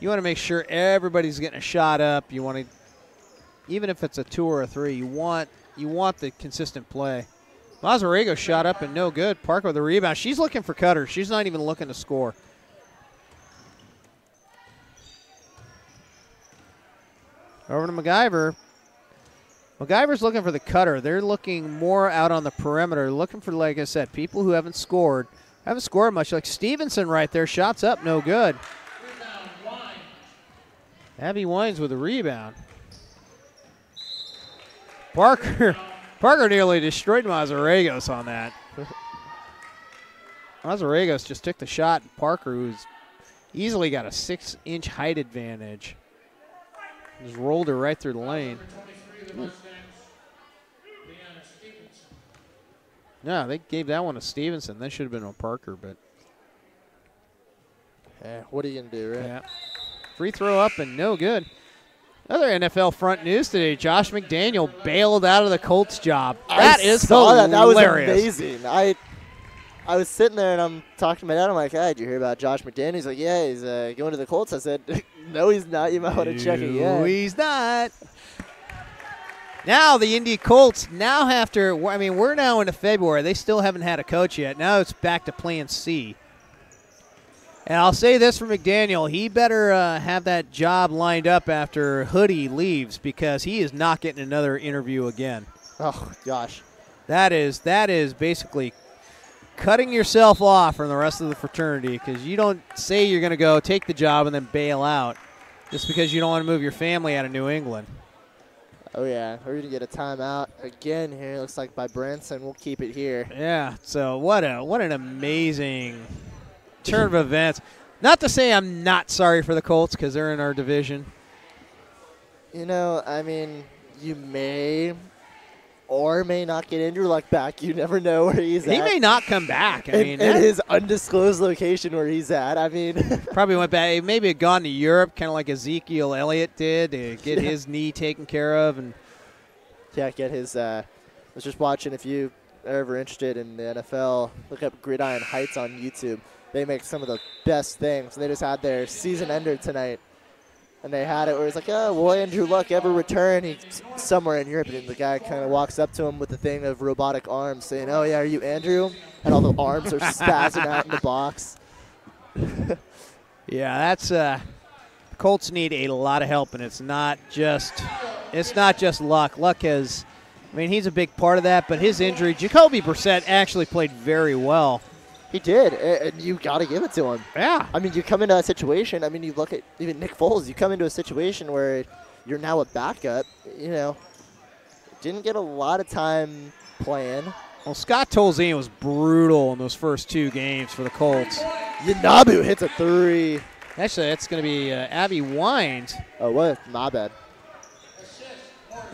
You want to make sure everybody's getting a shot up. You want to, even if it's a 2 or a 3, you want the consistent play. Mazarego shot up and no good. Parker with the rebound. She's looking for cutters. She's not even looking to score. Over to MacGyver. MacGyver's looking for the cutter. They're looking more out on the perimeter, looking for, like I said, people who haven't scored much. Like Stevenson right there. Shots up, no good. Abby Wines with a rebound. Parker nearly destroyed Mazaregos on that. Mazaregos just took the shot. Parker, who's easily got a 6-inch height advantage, just rolled her right through the lane. No, they gave that one to Stevenson. That should have been on Parker, but. Yeah, what are you going to do, right? Yeah. Free throw up and no good. Other NFL front news today, Josh McDaniel bailed out of the Colts job. That is hilarious. That was amazing. I was sitting there and I'm talking to my dad. I'm like, hey, did you hear about Josh McDaniel? He's like, yeah, he's going to the Colts. I said, no, he's not. You might want to check it. Yeah. No, he's not. Now the Indy Colts now have to, I mean, we're now into February. They still haven't had a coach yet. Now it's back to plan C. And I'll say this for McDaniel, he better have that job lined up after Hoodie leaves, because he is not getting another interview again. Oh, gosh. That is basically cutting yourself off from the rest of the fraternity, because you don't say you're going to go take the job and then bail out just because you don't want to move your family out of New England. Oh, yeah. We're going to get a timeout again here. Looks like by Branson. We'll keep it here. Yeah, so what an amazing turn of events. Not to say I'm not sorry for the Colts, because they're in our division. You know, I mean, you may or may not get Andrew Luck back. You never know where he's at. He may not come back. I mean, in his undisclosed location where he's at. I mean, probably went back. Maybe had gone to Europe, kind of like Ezekiel Elliott did, to get his knee taken care of. And yeah, get his. I was just watching. If you are ever interested in the NFL, look up Gridiron Heights on YouTube. They make some of the best things. They just had their season ender tonight. And they had it where it's like, oh, will Andrew Luck ever return? He's somewhere in Europe, and the guy kind of walks up to him with the thing of robotic arms saying, oh, yeah, are you Andrew? And all the arms are spazzing out in the box. Yeah, that's the Colts need a lot of help, and it's not just Luck. Luck has, I mean, he's a big part of that, but his injury, Jacoby Brissett actually played very well. He did, and you got to give it to him. Yeah. I mean, you come into a situation, I mean, you look at even Nick Foles, you come into a situation where you're now a backup, you know, didn't get a lot of time playing. Well, Scott Tolzien was brutal in those first 2 games for the Colts. Yanabu hits a 3. Actually, that's going to be Abby Wines. Oh, what? My bad.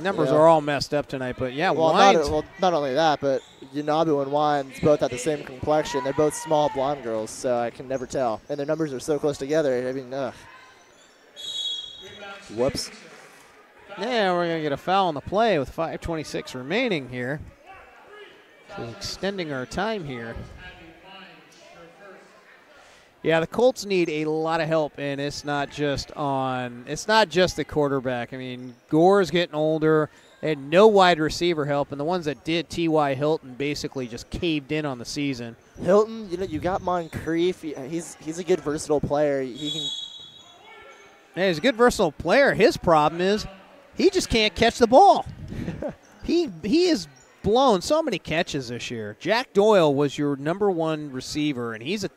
Numbers are all messed up tonight, but yeah, well, Wines. Not only that, but Yanabu and Wines both have the same complexion. They're both small blonde girls, so I can never tell. And their numbers are so close together. I mean, ugh. Whoops. Yeah, we're going to get a foul on the play with 5:26 remaining here. So extending our time here. Yeah, the Colts need a lot of help, and it's not just the quarterback. I mean, Gore's getting older. They had no wide receiver help, and the ones that did, T.Y. Hilton, basically just caved in on the season. Hilton, you know, you got Moncrief. He's a good versatile player. He can. Yeah, he's a good versatile player. His problem is he just can't catch the ball. He is blown so many catches this year. Jack Doyle was your #1 receiver, and he's a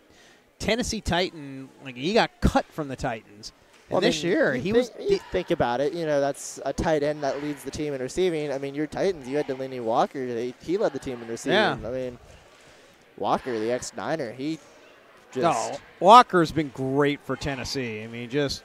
Tennessee Titan. Like, he got cut from the Titans. And this year, he was. Think about it. You know, that's a tight end that leads the team in receiving. I mean, your Titans, you had Delaney Walker. He led the team in receiving. Yeah. I mean, Walker, the ex-Niner, he just. No, Walker's been great for Tennessee. I mean, just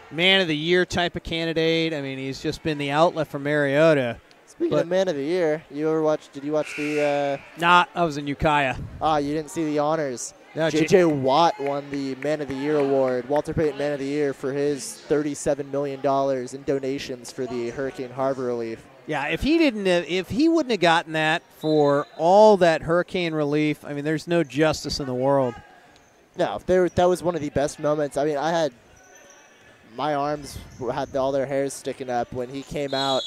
man of the year type of candidate. I mean, he's just been the outlet for Mariota. Speaking of man of the year, did you watch the? Nah, I was in Ukiah. You didn't see the honors. No, J.J. Watt won the Man of the Year award, Walter Payton Man of the Year, for his $37 million in donations for the Hurricane Harbor relief. Yeah, if he wouldn't have gotten that for all that hurricane relief, I mean, there's no justice in the world. No, that was one of the best moments. I mean, my arms had all their hairs sticking up when he came out.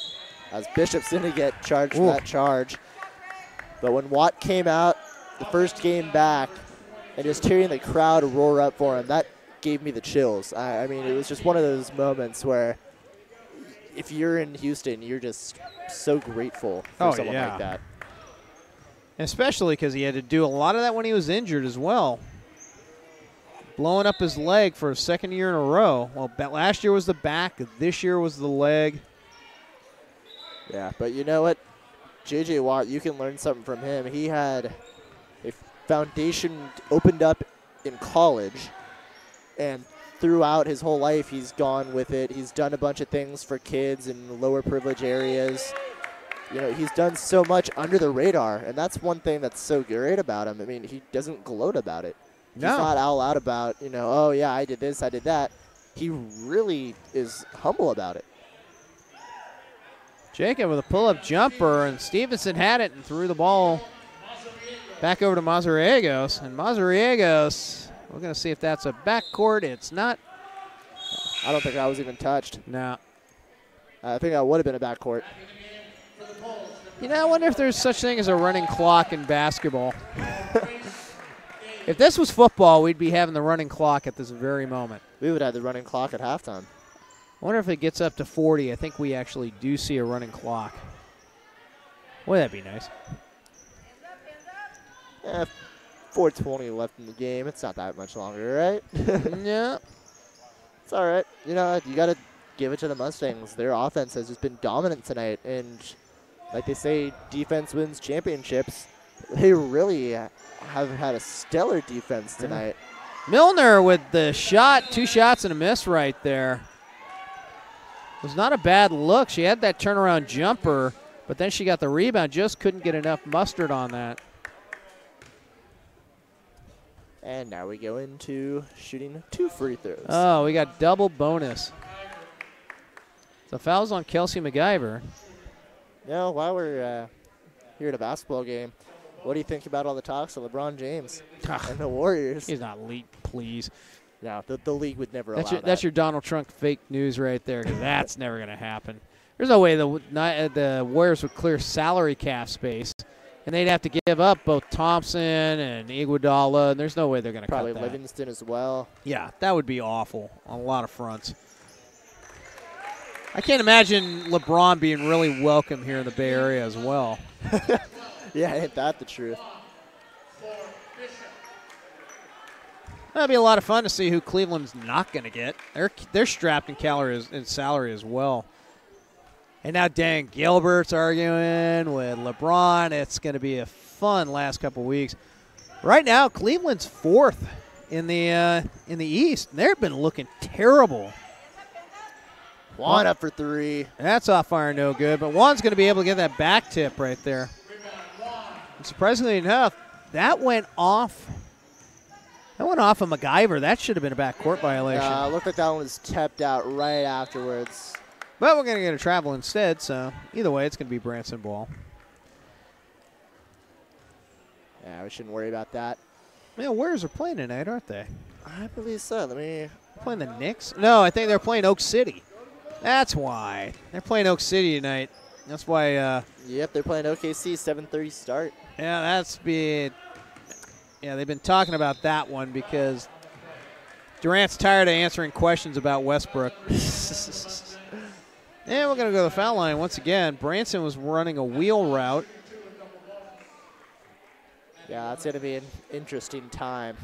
As Bishop's going to get charged for that charge. But when Watt came out, the first game back, and just hearing the crowd roar up for him, that gave me the chills. I mean, it was just one of those moments where if you're in Houston, you're just so grateful for someone like that. Especially because he had to do a lot of that when he was injured as well. Blowing up his leg for a second year in a row. Well, last year was the back. This year was the leg. Yeah, but you know what? J.J. Watt, you can learn something from him. He had a foundation opened up in college, and throughout his whole life, he's gone with it. He's done a bunch of things for kids in lower privilege areas. You know, he's done so much under the radar, and that's one thing that's so great about him. I mean, he doesn't gloat about it. No. He's not all out about, oh, yeah, I did this, I did that. He really is humble about it. Jacob with a pull-up jumper, and Stevenson had it and threw the ball back over to Mazariegos. And Mazariegos, we're going to see if that's a backcourt. It's not. I don't think that was even touched. No. I think that would have been a backcourt. You know, I wonder if there's such thing as a running clock in basketball. If this was football, we'd be having the running clock at this very moment. We would have the running clock at halftime. I wonder if it gets up to 40. I think we actually do see a running clock. Boy, that'd be nice. Yeah, 4:20 left in the game. It's not that much longer, right? Yeah. It's all right. You know, you got to give it to the Mustangs. Their offense has just been dominant tonight. And like they say, defense wins championships. They really have had a stellar defense tonight. Milner with the shot, 2 shots and a miss right there. It was not a bad look. She had that turnaround jumper, but then she got the rebound, just couldn't get enough mustard on that. And now we go into shooting 2 free throws. Oh, we got double bonus. The foul's on Kelsey MacGyver. Now, while we're here at a basketball game, what do you think about all the talks of LeBron James and the Warriors? He's not elite, please. No, the league would never allow that. That's your Donald Trump fake news right there, because that's never going to happen. There's no way the Warriors would clear salary cap space, and they'd have to give up both Thompson and Iguodala, and there's no way they're going to cut that. Probably Livingston as well. Yeah, that would be awful on a lot of fronts. I can't imagine LeBron being really welcome here in the Bay Area as well. Yeah, ain't that the truth? That'd be a lot of fun to see who Cleveland's not going to get. They're strapped in salary as well. And now Dan Gilbert's arguing with LeBron. It's going to be a fun last couple weeks. Right now, Cleveland's 4th in the East. They've been looking terrible. Juan up for 3. That's off fire, no good. But Juan's going to be able to get that back tip right there. And surprisingly enough, that went off. That went off of MacGyver. That should have been a backcourt violation. Looked like that one was tapped out right afterwards. But we're going to get a travel instead, so either way, it's going to be Branson ball. Yeah, we shouldn't worry about that. Man, Warriors are playing tonight, aren't they? I believe so. Playing the Knicks? No, I think they're playing Oak City. That's why. They're playing Oak City tonight. That's why. Yep, they're playing OKC, 7:30 start. Yeah, Yeah, they've been talking about that one because Durant's tired of answering questions about Westbrook. And we're going to go to the foul line once again. Branson was running a wheel route. Yeah, that's going to be an interesting time.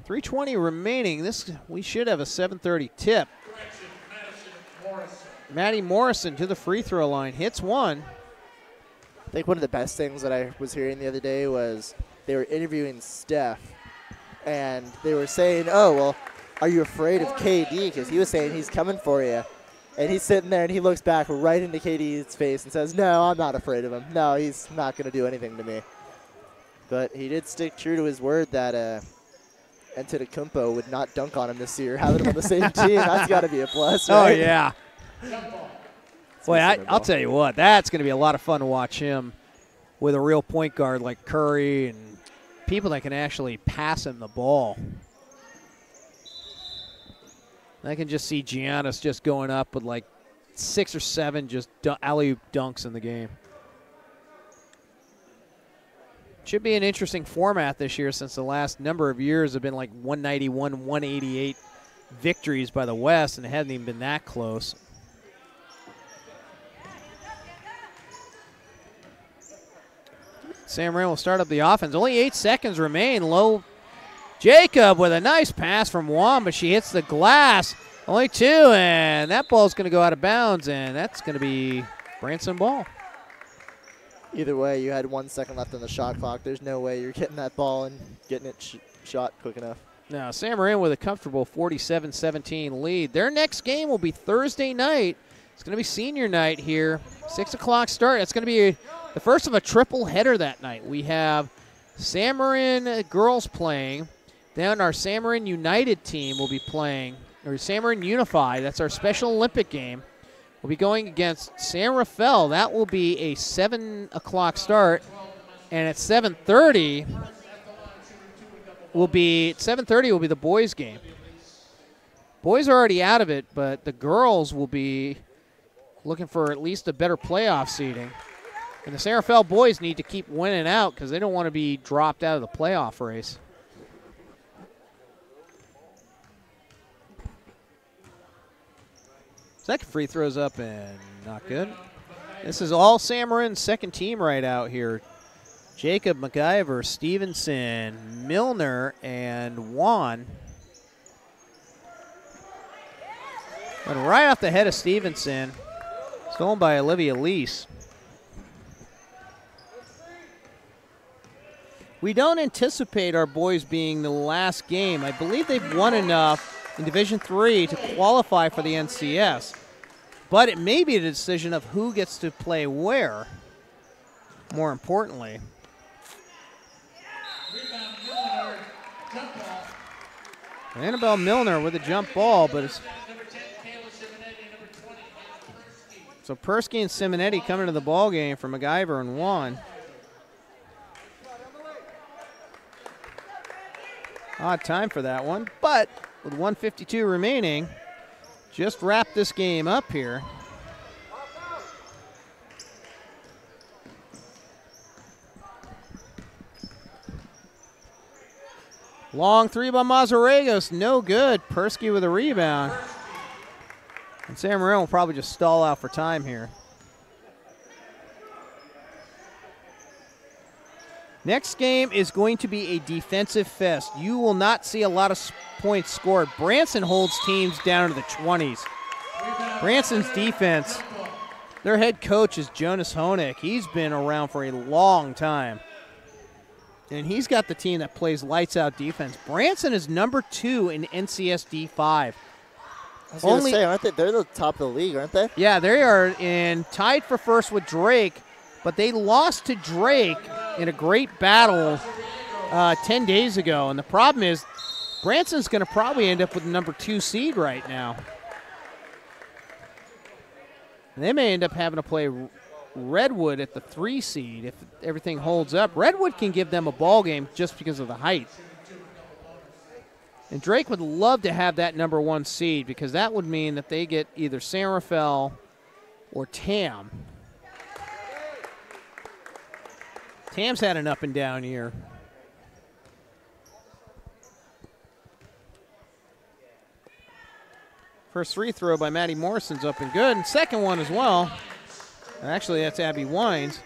3:20 remaining. We should have a 7:30 tip. Maddie Morrison to the free throw line. Hits one. I think one of the best things that I was hearing the other day was they were interviewing Steph, and they were saying, oh, well, are you afraid of KD? Because he was saying he's coming for you. And he's sitting there, and he looks back right into KD's face and says, no, I'm not afraid of him. No, he's not going to do anything to me. But he did stick true to his word that Antetokounmpo would not dunk on him this year. Having him on the same team, that's got to be a plus, right? Oh, yeah. Boy, I'll tell you what, that's going to be a lot of fun to watch him with a real point guard like Curry and people that can actually pass him the ball. I can just see Giannis just going up with like 6 or 7 just alley-oop dunks in the game. Should be an interesting format this year since the last number of years have been like 191, 188 victories by the West, and it hasn't even been that close. Sam Marin will start up the offense. Only 8 seconds remain. Low Jacob with a nice pass from Juan, but she hits the glass. Only 2, and that ball's going to go out of bounds, and that's going to be Branson ball. Either way, you had 1 second left on the shot clock. There's no way you're getting that ball and getting it shot quick enough. Now, Sam Marin with a comfortable 47-17 lead. Their next game will be Thursday night. It's going to be senior night here. 6 o'clock start. It's going to be the first of a triple header that night. We have Sam Marin girls playing. Then our Sam Marin United team will be playing, or Sam Marin Unified. That's our Special Olympic game. We'll be going against San Rafael. That will be a 7 o'clock start. And at 7:30 will be the boys' game. Boys are already out of it, but the girls will be looking for at least a better playoff seeding. And the San Rafael boys need to keep winning out because they don't want to be dropped out of the playoff race. Second free throw's up and not good. This is all Sam Marin's second team right out here. Jacob, McIver, Stevenson, Milner, and Juan. And right off the head of Stevenson, stolen by Olivia Lease. We don't anticipate our boys being the last game. I believe they've won enough in Division III to qualify for the NCS. But it may be the decision of who gets to play where, more importantly. Annabelle Milner with a jump ball, but it's... So Persky and Simonetti coming to the ball game for McIver and Juan. Odd time for that one, but with 1:52 remaining, just wrap this game up here. Long three by Mazarregos, no good. Persky with a rebound. And Sam Marin will probably just stall out for time here. Next game is going to be a defensive fest. You will not see a lot of points scored. Branson holds teams down to the 20s. Branson's defense, their head coach is Jonas Honig. He's been around for a long time. And he's got the team that plays lights-out defense. Branson is number 2 in NCS D5. I was going to say, aren't they? They're the top of the league, aren't they? Yeah, they are tied for first with Drake, but they lost to Drake in a great battle 10 days ago. And the problem is Branson's going to probably end up with the number 2 seed right now. And they may end up having to play Redwood at the 3 seed if everything holds up. Redwood can give them a ball game just because of the height. And Drake would love to have that number 1 seed because that would mean that they get either San Rafael or TAM. TAM's had an up and down year. First free throw by Maddie Morrison's up and good, and second one as well. Actually, that's Abby Wines.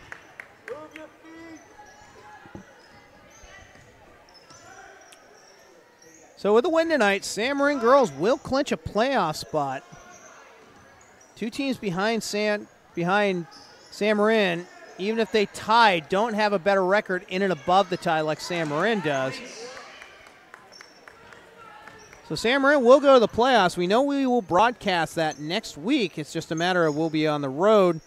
So with the win tonight, San Marin girls will clinch a playoff spot. 2 teams behind San Marin, even if they tie, don't have a better record in and above the tie like San Marin does. So San Marin will go to the playoffs. We know we will broadcast that next week. It's just a matter of we'll be on the road.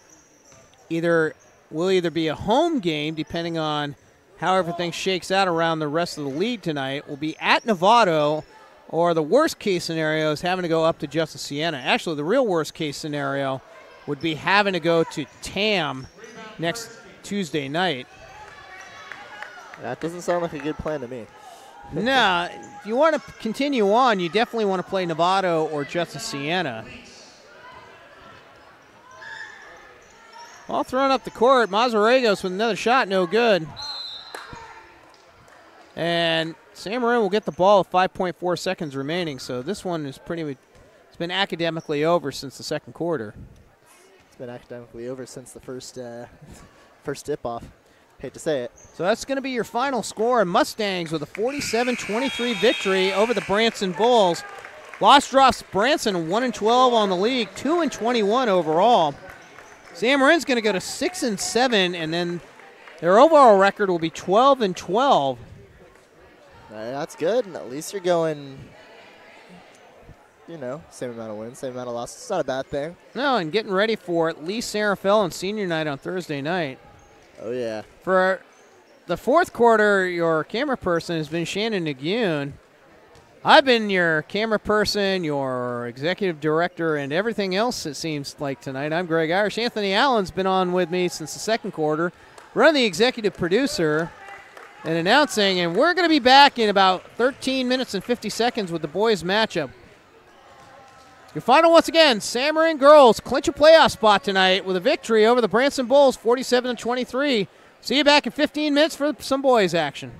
Will either be a home game, depending on how everything shakes out around the rest of the league tonight. We'll be at Novato, or the worst case scenario is having to go up to Justice Siena. Actually, the real worst case scenario would be having to go to TAM next Tuesday night. That doesn't sound like a good plan to me. No, if you want to continue on, you definitely want to play Novato or Justice Siena. All thrown up the court. Mazarregos with another shot, no good. And San Marin will get the ball with 5.4 seconds remaining, so this one is it's been academically over since the second quarter. It's been academically over since the first tip-off. Hate to say it. So that's going to be your final score. Mustangs with a 47-23 victory over the Branson Bulls. Loss drops Branson 1-12 on the league, 2-21 overall. San Marin's going to go to 6-7, and then their overall record will be 12-12. That's good. And at least you're going, same amount of wins, same amount of losses. It's not a bad thing. No, and getting ready for at least San Rafael and senior night on Thursday night. Oh, yeah. For the fourth quarter, your camera person has been Shannon Nagoon. I've been your camera person, your executive director, and everything else, it seems like tonight. I'm Greg Irish. Anthony Allen's been on with me since the second quarter. We're the executive producer and announcing, and we're going to be back in about 13 minutes and 50 seconds with the boys' matchup. Your final, once again, San Marin girls clinch a playoff spot tonight with a victory over the Branson Bulls, 47-23. See you back in 15 minutes for some boys' action.